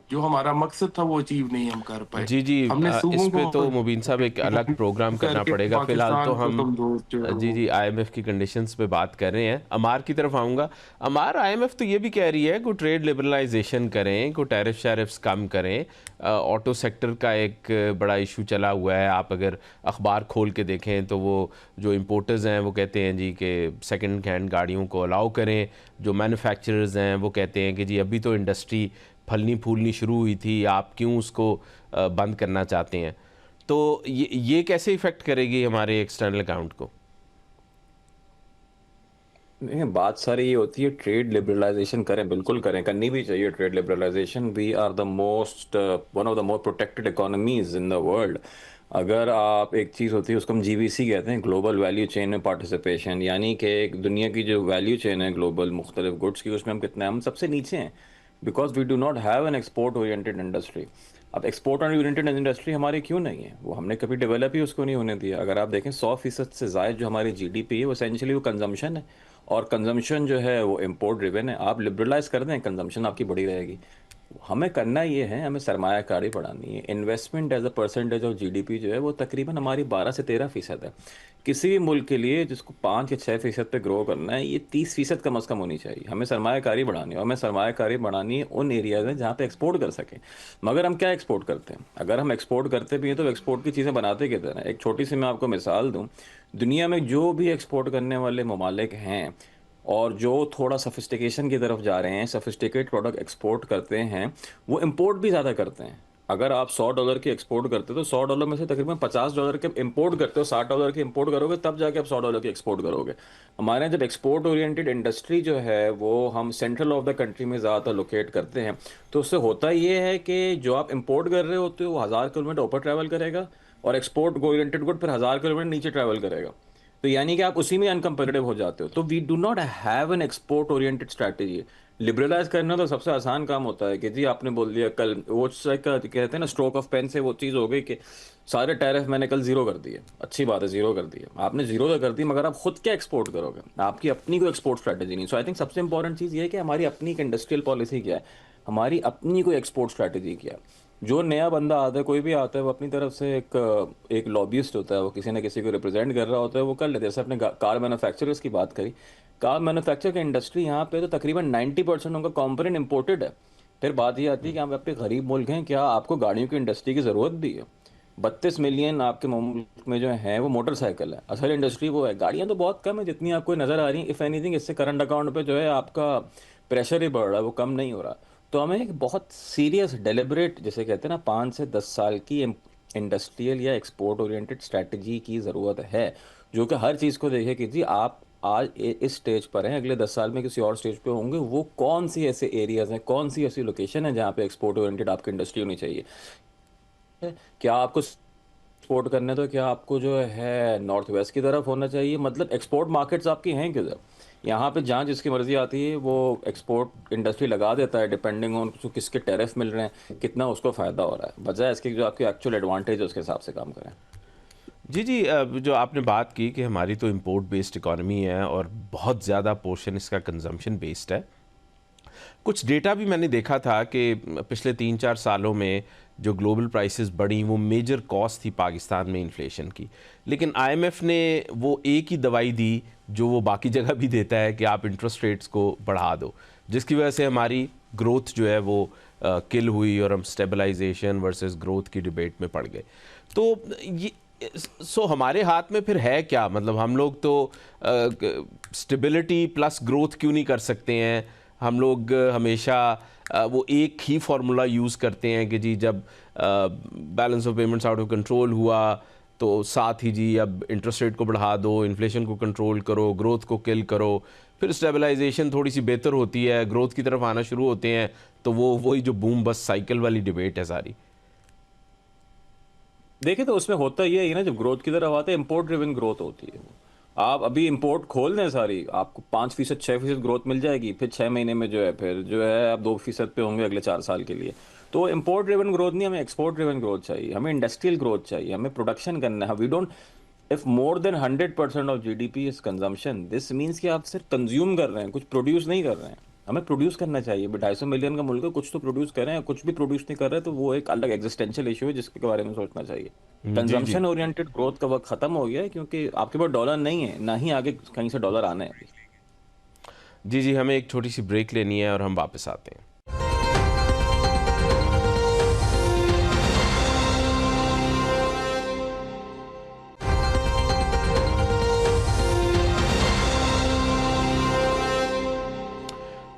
जो हमारा मकसद था वो अचीव नहीं हम कर पाए। जी जी हमने इस सूबों पे तो को मुबीन साहब एक अलग प्रोग्राम करना करके पड़ेगा। फिलहाल तो पाकिस्तान को हम कमजोर जो है जी वो। जी आईएमएफ की कंडीशंस पे बात कर रहे हैं। अमार की तरफ आऊँगा। अमार, आईएमएफ तो ये भी कह रही है कि ट्रेड लिबरलाइजेशन करें, को टैरिफ शैरिफ्स कम करें। ऑटो सेक्टर का एक बड़ा इशू चला हुआ है। आप अगर अखबार खोल के देखें तो वो जो इम्पोर्टर्स हैं वो कहते हैं जी कि सेकंड हैंड गाड़ियों को अलाउ करें। जो मैन्युफैक्चरर्स हैं वो कहते हैं कि जी अभी तो इंडस्ट्री फलनी फूलनी शुरू हुई थी, आप क्यों उसको बंद करना चाहते हैं। तो ये कैसे इफ़ेक्ट करेगी हमारे एक्सटर्नल अकाउंट को? नहीं, बात सारी ये होती है ट्रेड लिबरलाइजेशन करें, बिल्कुल करें, करनी भी चाहिए trade liberalisation. We are the most one of the most protected economies in the world. अगर आप एक चीज़ होती है उसको हम जीवीसी कहते हैं, ग्लोबल वैल्यू चेन में पार्टिसिपेशन, यानी कि एक दुनिया की जो वैल्यू चेन है ग्लोबल मुख्तलिफ गुड्स की, उसमें हम कितने हम सबसे नीचे हैं, because we do not have an export oriented industry. अब एक्सपोर्ट ओरिएंटेड इंडस्ट्री हमारी क्यों नहीं है, वो हमने कभी डेवलप ही उसको नहीं होने दिया। अगर आप देखें 100% से ज़ायद जो हमारी जीडीपी है वो एसेंशियली वो कंजम्पशन है, और कंजम्पशन जो है वो इम्पोर्ट ड्रिवन है। आप लिबरलाइज कर दें, कंजम्पशन आपकी बढ़ी रहेगी। हमें करना ये है, हमें सरमायाकारी बढ़ानी है। Investment as a percentage of GDP जो है वो तकरीबन हमारी 12 से 13% है। किसी भी मुल्क के लिए जिसको 5 या 6% पे ग्रो करना है, ये 30% कम अज़ कम होनी चाहिए। हमें सरमायाकारी बढ़ानी है, और हमें सरमायाकारी बढ़ानी है उन एरियाज़ में जहाँ पे एक्सपोर्ट कर सकें। मगर हम क्या एक्सपोर्ट करते हैं? अगर हम एक्सपोर्ट करते भी हैं तो एक्सपोर्ट की चीज़ें बनाते किधर हैं? एक छोटी सी मैं आपको मिसाल दूँ। दुनिया में जो भी एक्सपोर्ट करने वाले ममालिक हैं और जो थोड़ा सफिस्टिकेशन की तरफ जा रहे हैं, सफिस्टिकेट प्रोडक्ट एक्सपोर्ट करते हैं, वो इंपोर्ट भी ज़्यादा करते हैं। अगर आप $100 की एक्सपोर्ट करते हो तो $100 में से तकरीबन $50 के इंपोर्ट करते हो, $60 की इंपोर्ट करोगे तब जाके आप $100 की एक्सपोर्ट करोगे। हमारे यहाँ जब एक्सपोर्ट ओरिएंटेड इंडस्ट्री जो है वो हम सेंट्रल ऑफ द कंट्री में ज़्यादातर लोकेट करते हैं, तो उससे होता ये है कि जो आप इंपोर्ट कर रहे होते हो वो 1000 किलोमीटर ऊपर ट्रैवल करेगा, और एक्सपोर्ट ओरिएंटेड गुड फिर 1000 किलोमीटर नीचे ट्रैवल करेगा। तो यानी कि आप उसी में अनकम्पेटिटिव हो जाते हो। तो we do not have an export oriented strategy. Liberalise करना तो सबसे आसान काम होता है कि जी आपने बोल दिया कल, वो कहते हैं ना स्ट्रोक ऑफ पेन से वो चीज़ हो गई कि सारे टैरिफ मैंने कल जीरो कर दिए। अच्छी बात है, जीरो कर दिए, आपने जीरो तो कर दी, मगर आप खुद क्या एक्सपोर्ट करोगे? आपकी अपनी कोई एक्सपोर्ट स्ट्रैटेजी नहीं। सो आई थिंक सबसे इंपॉर्टेंट चीज़ ये है कि हमारी अपनी एक इंडस्ट्रियल पॉलिसी क्या है, हमारी अपनी कोई एक्सपोर्ट स्ट्रैटेजी क्या है। जो नया बंदा आता है, कोई भी आता है, वो अपनी तरफ से एक लॉबिस्ट होता है, वो किसी न किसी को रिप्रेजेंट कर रहा होता है, वो कर लेते हैं। जैसे अपने कार मैन्युफैक्चरर्स की बात करी, कार मैन्युफैक्चर की इंडस्ट्री यहाँ पे तो तकरीबन 90% उनका कॉम्पोनेंट इंपोर्टेड है। फिर बात ये आती है कि हम अपने गरीब मुल्क हैं, क्या आपको गाड़ियों की इंडस्ट्री की ज़रूरत भी है? 32 मिलियन आपके मुल्क में जो है वो मोटरसाइकिल है, असल इंडस्ट्री वो है। गाड़ियाँ तो बहुत कम है जितनी आपको नज़र आ रही हैं। इफ़ एनीथिंग इससे करंट अकाउंट पे जो है आपका प्रेशर ही बढ़ रहा है, वो कम नहीं हो रहा। तो हमें एक बहुत सीरियस डेलिबरेट, जैसे कहते हैं ना, 5 से 10 साल की इंडस्ट्रियल या एक्सपोर्ट ओरिएंटेड स्ट्रैटेजी की ज़रूरत है, जो कि हर चीज़ को देखे कि जी आप आज इस स्टेज पर हैं, अगले 10 साल में किसी और स्टेज पे होंगे। वो कौन सी ऐसे एरियाज़ हैं, कौन सी ऐसी लोकेशन है जहाँ पे एक्सपोर्ट ओरिएंटेड आपकी इंडस्ट्री होनी चाहिए? क्या आपको एक्सपोर्ट करने, तो क्या आपको जो है नॉर्थ वेस्ट की तरफ होना चाहिए? मतलब एक्सपोर्ट मार्केट्स आपकी हैं किधर? यहाँ पे जहाँ जिसकी मर्जी आती है वो एक्सपोर्ट इंडस्ट्री लगा देता है, डिपेंडिंग ऑन किसके टैरिफ मिल रहे हैं, कितना उसको फ़ायदा हो रहा है, बजाय इसके जो आपके एक्चुअल एडवांटेज है उसके हिसाब से काम करें। जी जी जो आपने बात की कि हमारी तो इंपोर्ट बेस्ड इकॉनमी है और बहुत ज़्यादा पोर्शन इसका कंजम्पशन बेस्ड है। कुछ डेटा भी मैंने देखा था कि पिछले 3-4 सालों में जो ग्लोबल प्राइसेस बढ़ी वो मेजर कॉस्ट थी पाकिस्तान में इन्फ्लेशन की। लेकिन आईएमएफ ने वो एक ही दवाई दी जो वो बाकी जगह भी देता है कि आप इंटरेस्ट रेट्स को बढ़ा दो, जिसकी वजह से हमारी ग्रोथ जो है वो किल हुई और हम स्टेबलाइजेशन वर्सेस ग्रोथ की डिबेट में पड़ गए। तो ये हमारे हाथ में फिर है क्या? मतलब हम लोग तो स्टेबिलिटी प्लस ग्रोथ क्यों नहीं कर सकते हैं? हम लोग हमेशा वो एक ही फार्मूला यूज़ करते हैं कि जी जब balance of payments out of control हुआ तो साथ ही जी अब इंटरेस्ट रेट को बढ़ा दो, इन्फ्लेशन को कंट्रोल करो, ग्रोथ को किल करो, फिर स्टेबलाइजेशन थोड़ी सी बेहतर होती है, ग्रोथ की तरफ आना शुरू होते हैं, तो वो वही जो बूम बस साइकिल वाली डिबेट है सारी। देखिए, तो उसमें होता ये है ना, जब ग्रोथ की तरफ आते हैं इम्पोर्ट ड्रिवन ग्रोथ होती है। आप अभी इंपोर्ट खोल दें सारी, आपको 5%, 6% ग्रोथ मिल जाएगी, फिर 6 महीने में जो है फिर जो है आप 2% पे होंगे अगले 4 साल के लिए। तो इम्पोर्ट ड्रिवन ग्रोथ नहीं, हमें एक्सपोर्ट ड्रिवन ग्रोथ चाहिए, हमें इंडस्ट्रियल ग्रोथ चाहिए, हमें प्रोडक्शन करना है। We don't, if more than 100% of GDP is consumption, this means कि आप सिर्फ कंज्यूम कर रहे हैं, कुछ प्रोड्यूस नहीं कर रहे हैं। हमें प्रोड्यूस करना चाहिए। 250 मिलियन का मुल्क है, कुछ तो प्रोड्यूस कर रहे हैं, कुछ भी प्रोड्यूस नहीं कर रहे तो वो एक अलग एग्जिस्टेंशियल इशू है जिसके बारे में सोचना चाहिए। जी जी कंजम्पशन ओरिएंटेड ग्रोथ का वक्त खत्म हो गया है, क्योंकि आपके पास डॉलर नहीं है, ना ही आगे कहीं से डॉलर आना है। जी जी, हमें एक छोटी सी ब्रेक लेनी है और हम वापस आते हैं।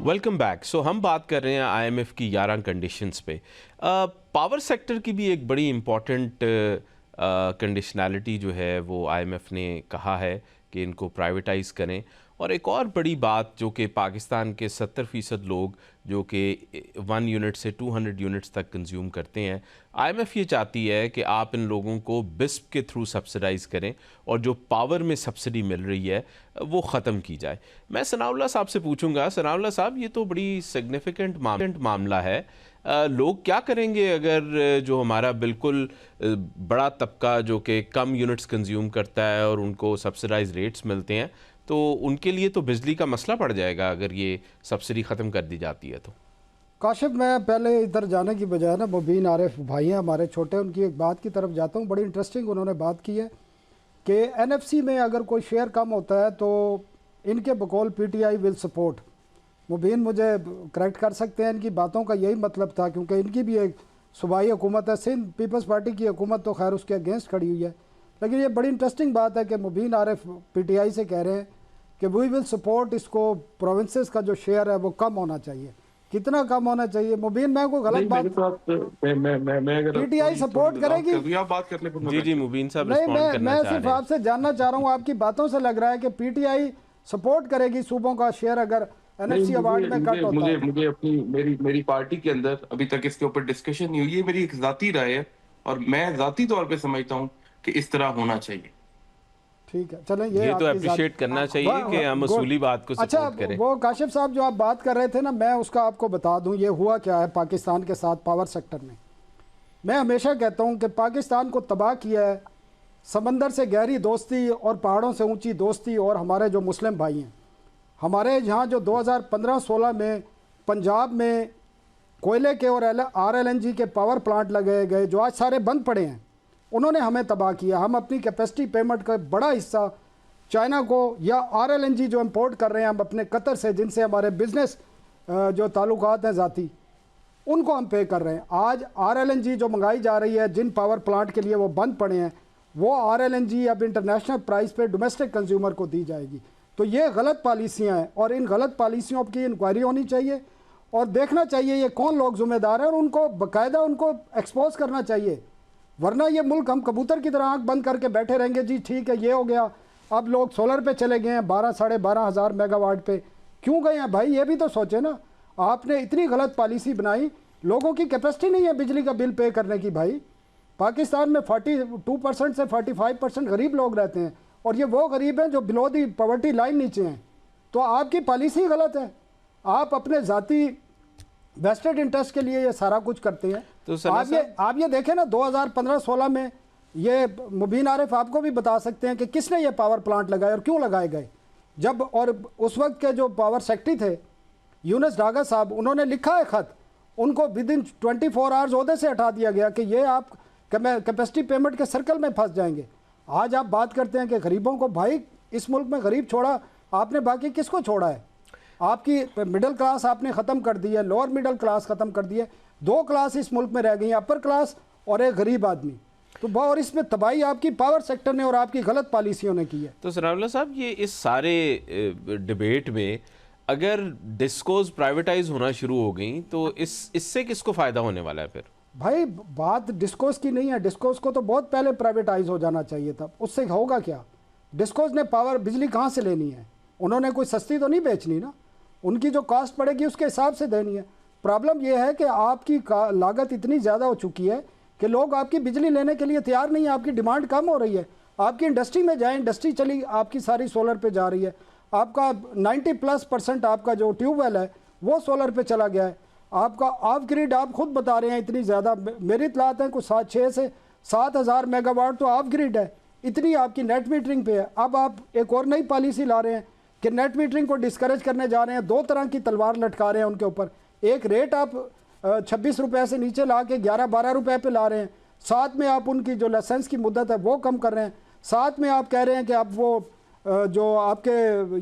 Welcome back. सो हम बात कर रहे हैं आईएमएफ की 11 कंडीशंस पे। पावर सेक्टर की भी एक बड़ी इम्पॉर्टेंट कंडीशनैलिटी जो है वो आईएमएफ ने कहा है कि इनको प्राइवेटाइज़ करें। और एक और बड़ी बात जो कि पाकिस्तान के 70% लोग जो कि 1 यूनिट से 200 यूनिट्स तक कंज्यूम करते हैं, आईएमएफ ये चाहती है कि आप इन लोगों को बिस्प के थ्रू सब्सिडाइज़ करें और जो पावर में सब्सिडी मिल रही है वो ख़त्म की जाए। मैं सनाउल्लाह साहब से पूछूंगा, सनाउल्लाह साहब ये तो बड़ी सिग्निफिकेंट मामला है। लोग क्या करेंगे अगर जो हमारा बिल्कुल बड़ा तबका जो कि कम यूनिट्स कंज्यूम करता है और उनको सब्सिडाइज रेट्स मिलते हैं, तो उनके लिए तो बिजली का मसला पड़ जाएगा अगर ये सब्सिडी ख़त्म कर दी जाती है तो। काशिफ, मैं पहले इधर जाने की बजाय ना मुबीन आरिफ भाई हैं हमारे छोटे, उनकी एक बात की तरफ जाता हूँ। बड़ी इंटरेस्टिंग उन्होंने बात की है कि एनएफसी में अगर कोई शेयर कम होता है तो इनके बकौल पीटीआई विल सपोर्ट। मुबीन मुझे करेक्ट कर सकते हैं, इनकी बातों का यही मतलब था, क्योंकि इनकी भी एक सूबाई हुकूमत है। सिंध पीपल्स पार्टी की हुकूमत तो खैर उसके अगेंस्ट खड़ी हुई है, लेकिन ये बड़ी इंटरेस्टिंग बात है कि मुबीन आरिफ पीटीआई से कह रहे हैं कि वी विल सपोर्ट, इसको प्रोविंसेस का जो शेयर है वो कम होना चाहिए। कितना कम होना चाहिए मुबीन? मैं कोई गलत बात मैं अगर पीटीआई सपोर्ट करेगी? आप बात कर ले। जी जी, मुबीन साहब नहीं, रिस्पॉन्ड करना मैं चाह सिर्फ रहे हैं। आपसे जानना चाह रहा हूँ, आपकी बातों से लग रहा है कि पीटीआई सपोर्ट करेगी सूबों का शेयर अगर एनएफसी अवार्ड में कट होता है। मुझे अपनी मेरी पार्टी के अंदर अभी तक इसके ऊपर डिस्कशन नहीं हुई है। मेरी एक जाती राय है और मैं जाती तौर पे समझता हूँ कि इस तरह होना चाहिए। ठीक है, चलें, ये तो आपकी अप्रिशिएट करना चाहिए कि हम असूली बात को अच्छा, सपोर्ट करें। वो काशिफ साहब जो आप बात कर रहे थे ना, मैं उसका आपको बता दूं ये हुआ क्या है पाकिस्तान के साथ पावर सेक्टर में। मैं हमेशा कहता हूं कि पाकिस्तान को तबाह किया है समंदर से गहरी दोस्ती और पहाड़ों से ऊंची दोस्ती। और हमारे जो मुस्लिम भाई हैं, हमारे यहाँ जो 2015-16 में पंजाब में कोयले के और RLNG के पावर प्लांट लगाए गए जो आज सारे बंद पड़े हैं, उन्होंने हमें तबाह किया। हम अपनी कैपेसिटी पेमेंट का बड़ा हिस्सा चाइना को या RLNG जो इंपोर्ट कर रहे हैं हम अपने कतर से, जिनसे हमारे बिजनेस जो ताल्लुकात हैं ज़ाती, उनको हम पे कर रहे हैं। आज RLNG जो मंगाई जा रही है जिन पावर प्लांट के लिए वो बंद पड़े हैं, वो RLNG अब इंटरनेशनल प्राइस पे डोमेस्टिक कंज्यूमर को दी जाएगी। तो ये गलत पॉलिसियाँ हैं और इन गलत पॉलिसियों की इंक्वायरी होनी चाहिए और देखना चाहिए ये कौन लोग जिम्मेदार हैं और उनको बाकायदा उनको एक्सपोज करना चाहिए। वरना ये मुल्क हम कबूतर की तरह आंख बंद करके बैठे रहेंगे, जी ठीक है ये हो गया, अब लोग सोलर पे चले गए हैं 12-12.5 हज़ार मेगावाट पे। क्यों गए हैं भाई? ये भी तो सोचे ना। आपने इतनी गलत पॉलिसी बनाई, लोगों की कैपेसिटी नहीं है बिजली का बिल पे करने की। भाई पाकिस्तान में 42% से 45% गरीब लोग रहते हैं और ये वो गरीब हैं जो बिलो दी पॉवर्टी लाइन नीचे हैं। तो आपकी पॉलिसी गलत है, आप अपने ज़ाती वेस्टेड इंटरेस्ट के लिए ये सारा कुछ करते हैं। तो आप ये देखें ना 2015-16 में ये मुबीन आरिफ आपको भी बता सकते हैं कि किसने ये पावर प्लांट लगाए और क्यों लगाए गए। जब और उस वक्त के जो पावर सेक्रेटरी थे यूनुस डागा साहब, उन्होंने लिखा है ख़त, उनको विद इन 24 आवर्स ओहदे से हटा दिया गया कि ये आप कैपेसिटी पेमेंट के सर्कल में फंस जाएंगे। आज आप बात करते हैं कि गरीबों को, भाई इस मुल्क में गरीब छोड़ा आपने, बाकी किसको छोड़ा है? आपकी मिडिल क्लास आपने ख़त्म कर दी है, लोअर मिडिल क्लास ख़त्म कर दी है, 2 क्लास इस मुल्क में रह गई हैं, अपर क्लास और एक गरीब आदमी। तो और इसमें तबाही आपकी पावर सेक्टर ने और आपकी गलत पॉलिसियों ने की है। तो सनाउल्लाह साहब, ये इस सारे डिबेट में अगर डिस्कोज प्राइवेटाइज होना शुरू हो गई तो इससे किसको फ़ायदा होने वाला है फिर? भाई बात डिस्कोज की नहीं है, डिस्कोज को तो बहुत पहले प्राइवेटाइज हो जाना चाहिए था। उससे होगा क्या? डिस्कोज ने पावर बिजली कहाँ से लेनी है? उन्होंने कोई सस्ती तो नहीं बेचनी ना, उनकी जो कॉस्ट पड़ेगी उसके हिसाब से देनी है। प्रॉब्लम यह है कि आपकी लागत इतनी ज़्यादा हो चुकी है कि लोग आपकी बिजली लेने के लिए तैयार नहीं है, आपकी डिमांड कम हो रही है। आपकी इंडस्ट्री में जाएं, इंडस्ट्री चली आपकी सारी सोलर पे जा रही है, आपका 90+% आपका जो ट्यूबवेल है वो सोलर पे चला गया है। आपका ऑफ ग्रिड आप खुद बता रहे हैं इतनी ज़्यादा, मेरी इतलात है कुछ 6 से 7 हज़ार मेगावाट तो ऑफ ग्रिड है, इतनी आपकी नेट मीटरिंग पे है। अब आप एक और नई पॉलिसी ला रहे हैं कि नेट मीटरिंग को डिस्करेज करने जा रहे हैं। दो तरह की तलवार लटका रहे हैं उनके ऊपर। एक रेट आप 26 रुपये से नीचे ला के 11-12 रुपये पे ला रहे हैं, साथ में आप उनकी जो लाइसेंस की मुद्दत है वो कम कर रहे हैं, साथ में आप कह रहे हैं कि अब वो जो आपके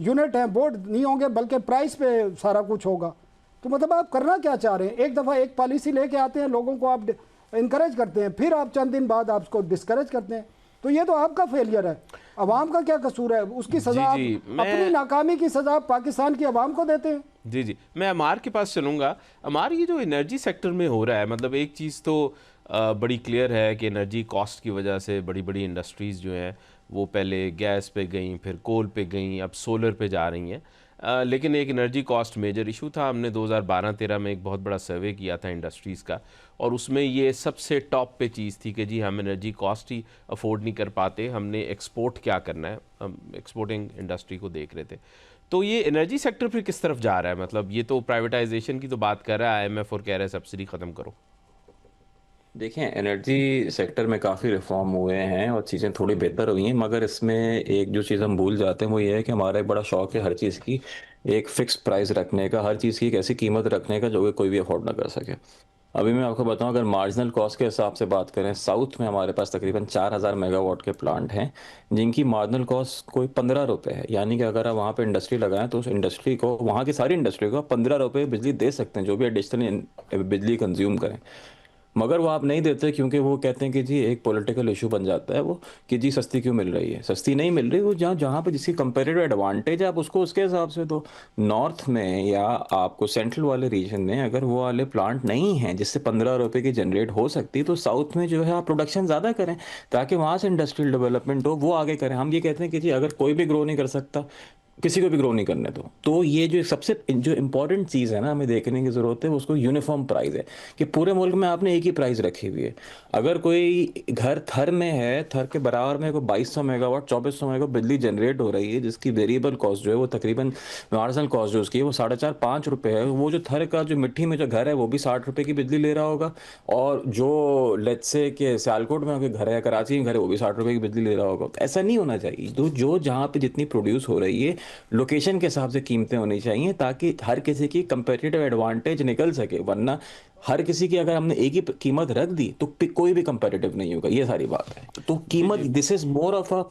यूनिट हैं वो नहीं होंगे बल्कि प्राइस पे सारा कुछ होगा। तो मतलब आप करना क्या चाह रहे हैं? एक दफ़ा एक पॉलिसी लेके आते हैं, लोगों को आप इनकरेज करते हैं, फिर आप चंद दिन बाद आप उसको डिस्करेज करते हैं। तो ये तो आपका फेलियर है। अवाम का क्या कसूर है? उसकी सजा अपनी नाकामी की सजा पाकिस्तान की अवाम को देते हैं। जी, मैं अमार के पास चलूँगा। अमार, ये जो एनर्जी सेक्टर में हो रहा है, मतलब एक चीज़ तो बड़ी क्लियर है कि एनर्जी कॉस्ट की वजह से बड़ी बड़ी इंडस्ट्रीज़ जो हैं वो पहले गैस पे गईं, फिर कोल पे गईं, अब सोलर पे जा रही हैं। लेकिन एक एनर्जी कॉस्ट मेजर इशू था। हमने 2012-13 में एक बहुत बड़ा सर्वे किया था इंडस्ट्रीज़ का, और उसमें ये सबसे टॉप पे चीज़ थी कि जी हम एनर्जी कॉस्ट ही अफोर्ड नहीं कर पाते, हमने एक्सपोर्ट क्या करना है, हम एक्सपोर्टिंग इंडस्ट्री को देख रहे थे। तो ये एनर्जी सेक्टर फिर किस तरफ जा रहा है? मतलब ये तो प्राइवेटाइजेशन की तो बात कर रहा है आईएमएफ, और कह रहा है सब्सिडी ख़त्म करो। देखें, एनर्जी सेक्टर में काफ़ी रिफॉर्म हुए हैं और चीज़ें थोड़ी बेहतर हुई हैं, मगर इसमें एक जो चीज़ हम भूल जाते हैं वो ये है कि हमारा एक बड़ा शौक है हर चीज़ की एक फ़िक्स प्राइस रखने का, हर चीज़ की एक ऐसी कीमत रखने का जो कि कोई भी अफोर्ड ना कर सके। अभी मैं आपको बताऊं, अगर मार्जिनल कॉस्ट के हिसाब से बात करें, साउथ में हमारे पास तकरीबन 4000 मेगावाट के प्लांट हैं जिनकी मार्जिनल कॉस्ट कोई 15 रुपये है। यानी कि अगर आप वहाँ पे इंडस्ट्री लगाएं तो उस इंडस्ट्री को, वहाँ की सारी इंडस्ट्री को 15 रुपये बिजली दे सकते हैं जो भी एडिशनल बिजली कंज्यूम करें। मगर वो आप नहीं देते क्योंकि वो कहते हैं कि जी एक पॉलिटिकल इशू बन जाता है वो, कि जी सस्ती क्यों मिल रही है। सस्ती नहीं मिल रही, वो जहाँ जहाँ पे जिसकी कंपेरेटिव एडवांटेज है आप उसको उसके हिसाब से दो। नॉर्थ में या आपको सेंट्रल वाले रीजन में अगर वो वाले प्लांट नहीं हैं जिससे 15 रुपये की जनरेट हो सकती, तो साउथ में जो है आप प्रोडक्शन ज़्यादा करें ताकि वहाँ से इंडस्ट्रियल डेवलपमेंट हो, वो आगे करें। हम ये कहते हैं कि जी अगर कोई भी ग्रो नहीं कर सकता, किसी को भी ग्रो नहीं करने दो। तो ये जो सबसे जो इम्पोर्टेंट चीज़ है ना हमें देखने की ज़रूरत है, वो उसको यूनिफॉर्म प्राइस है कि पूरे मुल्क में आपने एक ही प्राइस रखी हुई है। अगर कोई घर थर में है, थर के बराबर में कोई 2200 मेगावाट 2400 मेगावाट बिजली जनरेट हो रही है जिसकी वेरिएबल कॉस्ट जो है वो तकरीबन मार्जिनल कॉस्ट जो उसकी है वो 4.5-5 रुपये है। वो जो थर का जो मिट्टी में जो घर है वो भी 60 रुपये की बिजली ले रहा होगा, और जो लेट्स से कि सियालकोट में आपके घर है, कराची में घर है, वो भी 60 रुपये की बिजली ले रहा होगा। तो ऐसा नहीं होना चाहिए। तो जो जहाँ पे जितनी प्रोड्यूस हो रही है लोकेशन के हिसाब से कीमतें होनी चाहिए ताकि हर किसी की कंपेटिटिव एडवांटेज निकल सके, वरना हर किसी की अगर हमने एक ही कीमत रख दी तो कोई भी कंपेटिटिव नहीं होगा। ये सारी बात है। तो कीमत, this is more of a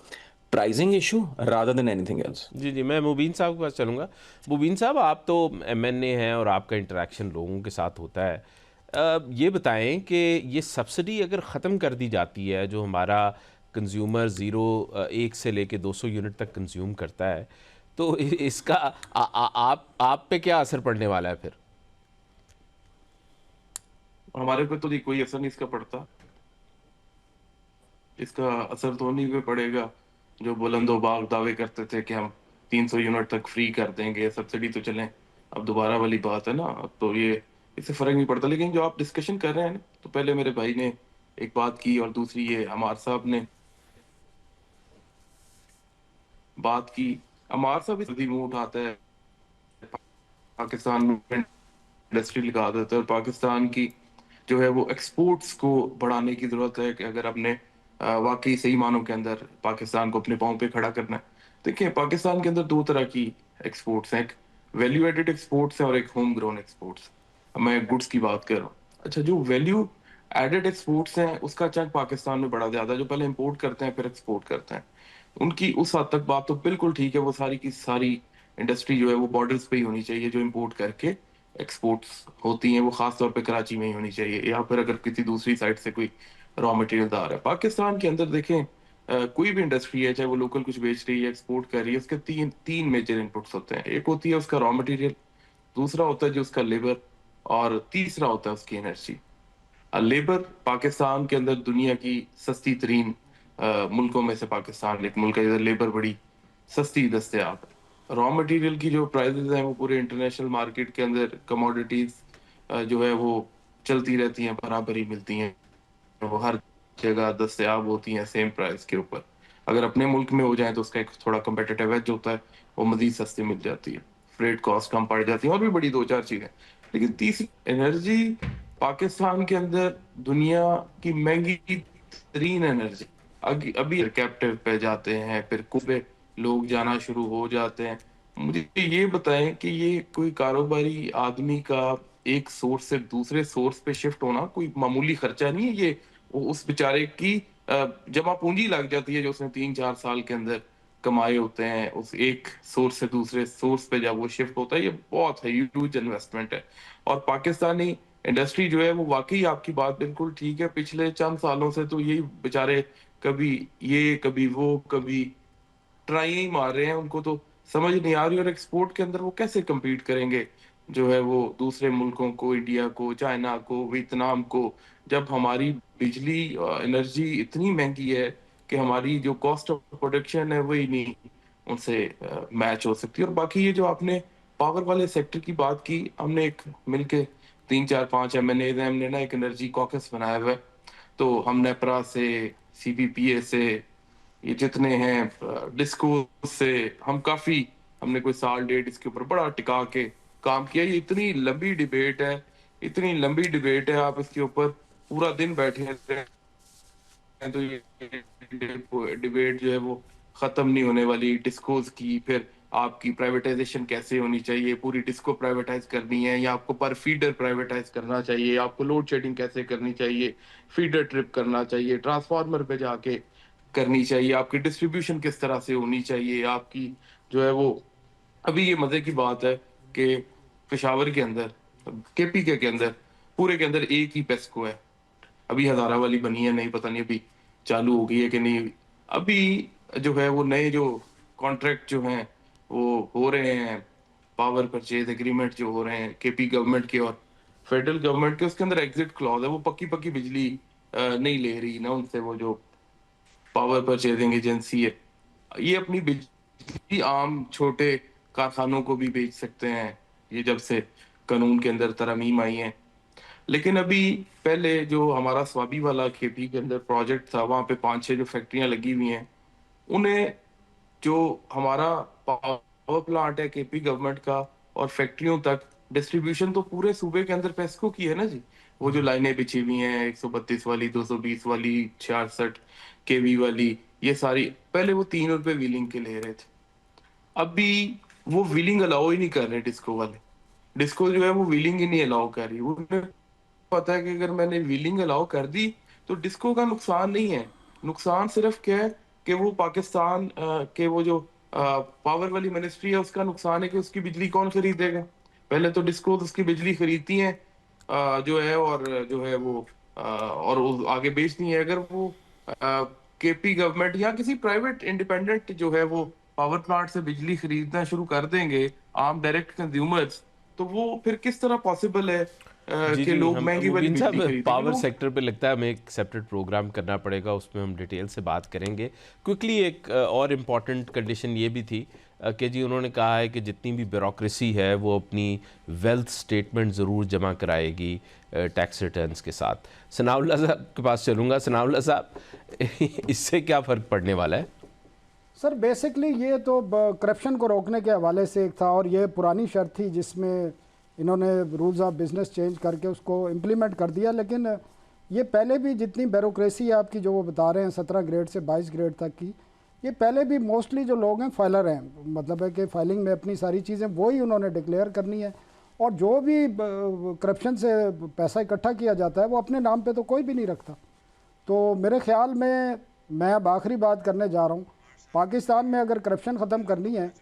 pricing issue rather than anything else. जी, मैं मुबीन साहब के पास चलूँगा। मुबीन साहब, आप तो एमएनए हैं और आपका इंटरेक्शन लोगों के साथ होता है। ये बताएं कि ये सब्सिडी अगर ख़त्म कर दी जाती है, जो हमारा कंज्यूमर 1 से लेके 200 यूनिट तक कंज्यूम करता है, तो इसका आप पे क्या असर पड़ने वाला है फिर? हमारे पे तो जी कोई असर नहीं इसका पड़ता। इसका असर तो उन्हीं पे पड़ेगा जो बुलंदो बाग दावे करते थे कि हम 300 यूनिट तक फ्री कर देंगे, सब्सिडी तो चलें। अब दोबारा वाली बात है ना, अब तो ये इससे फर्क नहीं पड़ता। लेकिन जो आप डिस्कशन कर रहे हैं ना, तो पहले मेरे भाई ने एक बात की और दूसरी ये अमार साहब ने बात की। अमार साहब इस मुंह उठाता है, पाकिस्तान में इंडस्ट्री लगा देता है, और पाकिस्तान की जो है वो एक्सपोर्ट्स को बढ़ाने की जरूरत है कि अगर आपने वाकई सही मानों के अंदर पाकिस्तान को अपने पाँव पे खड़ा करना है। देखिए, पाकिस्तान के अंदर दो तरह की एक्सपोर्ट्स हैं, एक वैल्यू एडेड एक्सपोर्ट्स है और एक होम ग्रोन एक्सपोर्ट्स। मैं गुड्स की बात कर रहा हूँ। अच्छा, जो वैल्यू एडेड एक्सपोर्ट्स हैं उसका चंक पाकिस्तान में बड़ा ज्यादा है, जो पहले इंपोर्ट करते हैं फिर एक्सपोर्ट करते हैं। उनकी उस हद तक बात तो बिल्कुल ठीक है, वो सारी की सारी इंडस्ट्री जो है वो बॉर्डर्स पे ही होनी चाहिए। जो इंपोर्ट करके एक्सपोर्ट्स होती हैं वो खास तौर पे कराची में ही होनी चाहिए, या फिर अगर किसी दूसरी साइड से कोई रॉ मटेरियल आ रहा है। पाकिस्तान के अंदर देखें, कोई भी इंडस्ट्री है, चाहे वो लोकल कुछ बेच रही है, एक्सपोर्ट कर रही है, उसके तीन तीन मेजर इनपुट्स होते हैं। एक होती है उसका रॉ मटेरियल, दूसरा होता है जो उसका लेबर, और तीसरा होता है उसकी एनर्जी। लेबर पाकिस्तान के अंदर दुनिया की सस्ती तरीन मुल्कों में से पाकिस्तान एक मुल्क है जिधर लेबर बड़ी सस्ती दस्तयाब है। रॉ मटेरियल की जो प्राइसेस हैं वो पूरे इंटरनेशनल मार्केट के अंदर कमोडिटीज जो है वो चलती रहती हैं, बराबर ही मिलती हैं, वो हर जगह दस्तयाब होती हैं सेम प्राइस के ऊपर। अगर अपने मुल्क में हो जाए तो उसका एक थोड़ा कम्पिटिटिव एज होता है, वो मजीद सस्ती मिल जाती है, फ्रेट कॉस्ट कम पड़ जाती है, और भी बड़ी दो चार चीजें। लेकिन तीसरी एनर्जी, पाकिस्तान के अंदर दुनिया की महंगी तरीन एनर्जी। अभी कैप्टिव पे जाते हैं, फिर कुछ पे लोग जाना शुरू हो जाते हैं। मुझे ये बताएं कि ये कोई कारोबारी आदमी का एक सोर्स से दूसरे सोर्स पे शिफ्ट होना कोई मामूली खर्चा नहीं है। ये उस बेचारे की जमा पूंजी लग जाती है जो उसने 3-4 साल के अंदर कमाए होते हैं, उस एक सोर्स से दूसरे सोर्स पे जब वो शिफ्ट होता है, ये बहुत है, ह्यूज इन्वेस्टमेंट है। और पाकिस्तानी इंडस्ट्री जो है वो वाकई, आपकी बात बिल्कुल ठीक है, पिछले चंद सालों से तो यही बेचारे कभी ये कभी वो कभी ट्राई ही मार रहे हैं। उनको तो समझ नहीं आ रही, और एक्सपोर्ट के अंदर वो कैसे compete करेंगे जो है वो दूसरे मुल्कों को, इंडिया को, चाइना को, वियतनाम को, जब हमारी बिजली एनर्जी इतनी महंगी है कि हमारी जो कॉस्ट ऑफ प्रोडक्शन है वही नहीं उनसे मैच हो सकती। और बाकी ये जो आपने पावर वाले सेक्टर की बात की, हमने एक मिलके 3-4-5 MNA हैं, हमने ना एक एनर्जी कॉकस बनाया हुआ है। तो हम नेपरा से, CPPA से, ये जितने हैं डिस्को से, हम काफी, हमने कोई साल डेढ़ इसके ऊपर बड़ा टिका के काम किया। ये इतनी लंबी डिबेट है, इतनी लंबी डिबेट है, आप इसके ऊपर पूरा दिन बैठे हैं तो ये डिबेट जो है वो खत्म नहीं होने वाली। डिस्कोज की, फिर आपकी प्राइवेटाइजेशन कैसे होनी चाहिए, पूरी डिस्को प्राइवेटाइज करनी है या आपको पर फीडर प्राइवेटाइज करना चाहिए, आपको लोड शेडिंग कैसे करनी चाहिए, फीडर ट्रिप करना चाहिए, ट्रांसफार्मर पे जाके करनी चाहिए, आपकी डिस्ट्रीब्यूशन किस तरह से होनी चाहिए, आपकी जो है वो। अभी ये मजे की बात है कि पेशावर के अंदर, KPK के अंदर, पूरे के अंदर एक ही पेस्को है। अभी हजारा वाली बनी है, नहीं पता नहीं अभी चालू हो गई है कि नहीं। अभी जो है वो नए जो कॉन्ट्रैक्ट जो हैं वो हो रहे हैं, पावर परचेज एग्रीमेंट जो हो रहे हैं KP गवर्नमेंट के और फेडरल गवर्नमेंट के, उसके अंदर एग्जिट क्लॉज है। वो पक्की पक्की बिजली नहीं ले रही ना उनसे, वो जो पावर परचेजिंग एजेंसी है। ये अपनी बिजली आम छोटे कारखानों को भी बेच सकते हैं, ये जब से कानून के अंदर तरमीम आई है। लेकिन अभी पहले जो हमारा स्वाबी वाला KP के अंदर प्रोजेक्ट था, वहां पे 5-6 जो फैक्ट्रियां लगी हुई हैं, उन्हें जो हमारा पावर प्लांट है KP गवर्नमेंट का और फैक्ट्रियों तक डिस्ट्रीब्यूशन तो पूरे सूबे के अंदर पेस्को की है ना जी। वो जो लाइनें बिछी हुई हैं 132 वाली, 220 वाली, 66 KV वाली, ये सारी पहले वो 3 रुपए व्हीलिंग के ले रहे थे। अभी वो व्हीलिंग अलाउ ही नहीं कर रहे डिस्को वाले। डिस्को जो है वो व्हीलिंग ही नहीं अलाउ कर रही। उन्हें पता है कि अगर मैंने व्हीलिंग अलाउ कर दी तो डिस्को का नुकसान नहीं है, नुकसान सिर्फ क्या है कि वो पाकिस्तान के वो जो पावर वाली मिनिस्ट्री है उसका नुकसान है कि उसकी बिजली कौन खरीदेगा। पहले तो डिस्को उसकी बिजली खरीदती हैं जो है, और जो है वो और वो आगे बेचती है। अगर वो KP गवर्नमेंट या किसी प्राइवेट इंडिपेंडेंट जो है वो पावर प्लांट से बिजली खरीदना शुरू कर देंगे, आम डायरेक्ट कंज्यूमर्स, तो वो फिर किस तरह पॉसिबल है जी कि जी, लोग हम महंगी वाली मुबीन बिजली साहब, खरीदेंगे। पावर लोग सेक्टर पे लगता है हमें एक सेपरेट प्रोग्राम करना पड़ेगा, उसमें हम डिटेल से बात करेंगे। क्विकली एक और इम्पॉर्टेंट कंडीशन ये भी थी कि जी उन्होंने कहा है कि जितनी भी ब्यूरोक्रेसी है वो अपनी वेल्थ स्टेटमेंट ज़रूर जमा कराएगी टैक्स रिटर्न्स के साथ। सनाउल्लाह साहब के पास चलूँगा। सनाउल्लाह साहब, इससे क्या फ़र्क पड़ने वाला है? सर बेसिकली ये तो करप्शन को रोकने के हवाले से एक था, और ये पुरानी शर्त थी जिसमें इन्होंने रूल्स ऑफ बिजनेस चेंज करके उसको इम्प्लीमेंट कर दिया। लेकिन ये पहले भी जितनी ब्यूरोक्रेसी है आपकी जो वो बता रहे हैं 17 ग्रेड से 22 ग्रेड तक की, ये पहले भी मोस्टली जो लोग हैं फाइलर हैं, मतलब है कि फाइलिंग में अपनी सारी चीज़ें वही उन्होंने डिक्लेयर करनी है, और जो भी करप्शन से पैसा इकट्ठा किया जाता है वो अपने नाम पे तो कोई भी नहीं रखता। तो मेरे ख्याल में, मैं अब आखिरी बात करने जा रहा हूँ, पाकिस्तान में अगर करप्शन ख़त्म करनी है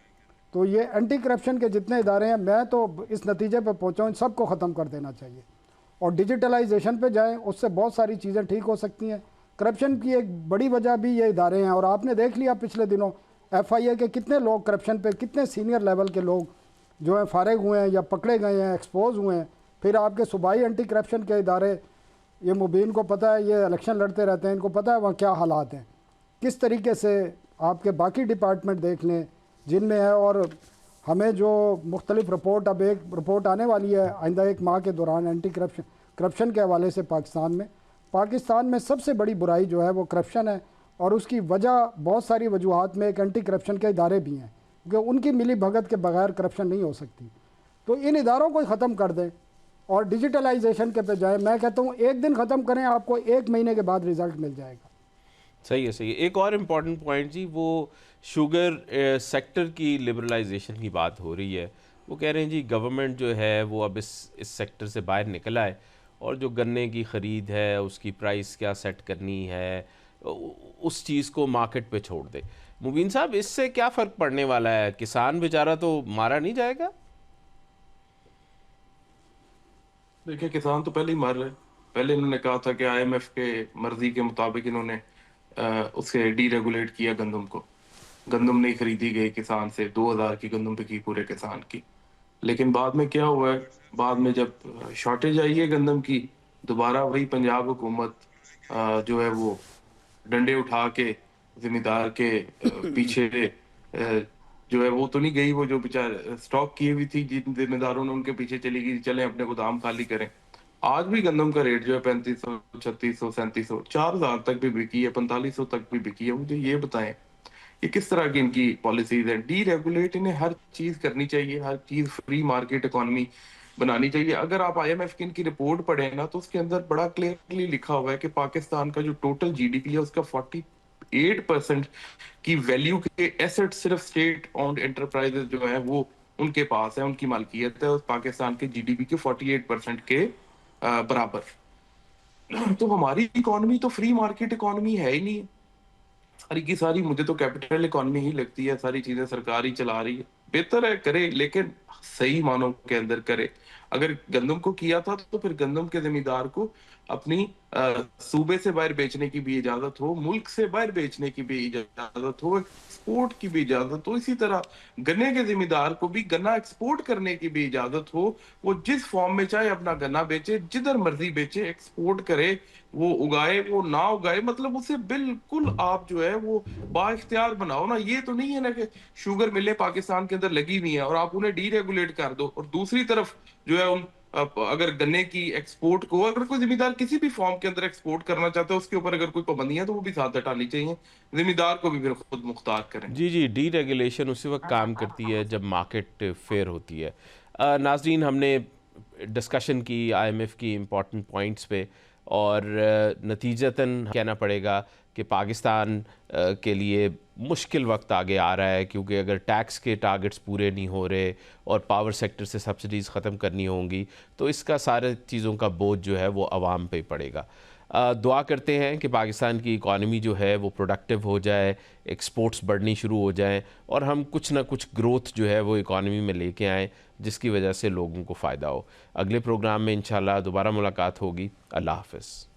तो ये एंटी करप्शन के जितने इदारे हैं, मैं तो इस नतीजे पर पहुँचा हूँ इन सबको ख़त्म कर देना चाहिए और डिजिटलाइजेशन पे जाएं, उससे बहुत सारी चीज़ें ठीक हो सकती हैं। करप्शन की एक बड़ी वजह भी ये इदारे हैं, और आपने देख लिया पिछले दिनों FIA के कितने लोग करप्शन पे, कितने सीनियर लेवल के लोग जो हैं फारिग हुए हैं या पकड़े गए हैं, एक्सपोज हुए हैं। फिर आपके सूबाई एंटी करप्शन के इदारे, ये मुबीन को पता है, ये इलेक्शन लड़ते रहते हैं, इनको पता है वहाँ क्या हालात हैं, किस तरीके से आपके बाकी डिपार्टमेंट देख लें जिनमें है। और हमें जो मुख्तलिफ रिपोर्ट, अब एक रिपोर्ट आने वाली है आइंदा 1 माह के दौरान एंटी करप्शन के हवाले से पाकिस्तान में सबसे बड़ी बुराई जो है वो करप्शन है, और उसकी वजह बहुत सारी वजूहात में एक एंटी करप्शन के इदारे भी हैं, क्योंकि उनकी मिली भगत के बगैर करप्शन नहीं हो सकती। तो इन इदारों को ख़त्म कर दें और डिजिटलाइजेशन के पे जाएँ। मैं कहता हूँ एक दिन ख़त्म करें, आपको 1 महीने के बाद रिज़ल्ट मिल जाएगा। सही है, सही है। एक और इम्पॉर्टेंट पॉइंट जी, वो शुगर सेक्टर की लिबरलाइजेशन की बात हो रही है। वो कह रहे हैं जी गवर्नमेंट जो है वो अब इस सेक्टर से बाहर निकल आए और जो गन्ने की ख़रीद है उसकी प्राइस क्या सेट करनी है उस चीज़ को मार्केट पे छोड़ दे। मुबीन साहब, इससे क्या फ़र्क पड़ने वाला है? किसान बेचारा तो मारा नहीं जाएगा? देखिए, किसान तो पहले ही मर रहे। पहले इन्होंने कहा था कि आईएमएफ के मर्जी के मुताबिक इन्होंने उसे डीरेगुलेट किया गंदम को। गंदम नहीं खरीदी गई किसान से, 2000 की गंदम बिकी पूरे किसान की। लेकिन बाद में क्या हुआ है, बाद में जब शॉर्टेज आई है गंदम की, दोबारा वही पंजाब हुकूमत जो है वो डंडे उठा के जिम्मेदार के पीछे जो है वो तो नहीं गई, वो जो बेचारे स्टॉक की हुई थी जिन जिम्मेदारों ने उनके पीछे चली गई, चले अपने गोदाम खाली करें। आज भी गंदम का रेट जो है 3500, 3600, 3700, 4000 तक भी बिकी है, 4500 तक भी बिकी है। मुझे ये बताएं ये किस तरह की इनकी पॉलिसीज है? डी रेगुलेट इन्हें हर चीज करनी चाहिए, हर चीज फ्री मार्केट इकोनॉमी बनानी चाहिए। अगर आप आईएमएफ की इनकी रिपोर्ट पढ़े ना, तो उसके अंदर बड़ा क्लियरली लिखा हुआ है कि पाकिस्तान का जो टोटल जीडीपी है उसका 48% की वैल्यू के एसेट सिर्फ स्टेट ओन्ड एंटरप्राइजेस जो है वो उनके पास है, उनकी मालकियत है, उस पाकिस्तान के जीडीपी के 48% के बराबर। तो हमारी इकोनॉमी तो फ्री मार्केट इकोनॉमी है ही नहीं। सारी की सारी मुझे तो कैपिटल इकोनॉमी ही लगती है, सारी चीजें सरकार ही चला रही है। बेहतर है करे, लेकिन सही मानों के अंदर करे। अगर गंदम को किया था तो फिर गंदम के जमींदार को अपनी सूबे से बाहर बेचने की भी इजाजत हो, मुल्क से बाहर बेचने की भी इजाजत हो, एक्सपोर्ट की भी इजाजत हो। इसी तरह गन्ने के जिम्मेदार को भी गन्ना एक्सपोर्ट करने की भी इजाजत हो। वो जिस फॉर्म में चाहे अपना गन्ना बेचे, जिधर मर्जी बेचे, एक्सपोर्ट करे, वो उगाए वो ना उगाए, मतलब उसे बिल्कुल आप जो है वो बाइख्तियार बनाओ ना। ये तो नहीं है ना कि शुगर मिलें पाकिस्तान के अंदर लगी हुई है और आप उन्हें डीरेगुलेट कर दो, और दूसरी तरफ जो है अगर गन्ने की एक्सपोर्ट को अगर कोई जिम्मेदार किसी भी फॉर्म के अंदर एक्सपोर्ट करना चाहता है, उसके ऊपर अगर कोई पाबंदी है तो वो भी साथ हटानी चाहिए। जिम्मेदार को भी फिर खुद मुख्तार करें। जी जी, डी रेगुलेशन उसी वक्त काम करती है जब मार्केट फेयर होती है। नाजरीन, हमने डिस्कशन की आईएमएफ की इम्पॉर्टेंट पॉइंट्स पे, और नतीजतन कहना पड़ेगा कि पाकिस्तान के लिए मुश्किल वक्त आगे आ रहा है, क्योंकि अगर टैक्स के टारगेट्स पूरे नहीं हो रहे और पावर सेक्टर से सब्सिडीज़ ख़त्म करनी होंगी तो इसका सारे चीज़ों का बोझ जो है वो आवाम पे पड़ेगा। दुआ करते हैं कि पाकिस्तान की इकॉनमी जो है वो प्रोडक्टिव हो जाए, एक्सपोर्ट्स बढ़नी शुरू हो जाएं और हम कुछ ना कुछ ग्रोथ जो है वो इकॉनमी में लेके आएँ जिसकी वजह से लोगों को फ़ायदा हो। अगले प्रोग्राम में इंशाल्लाह दोबारा मुलाकात होगी। अल्लाह हाफ़िज़।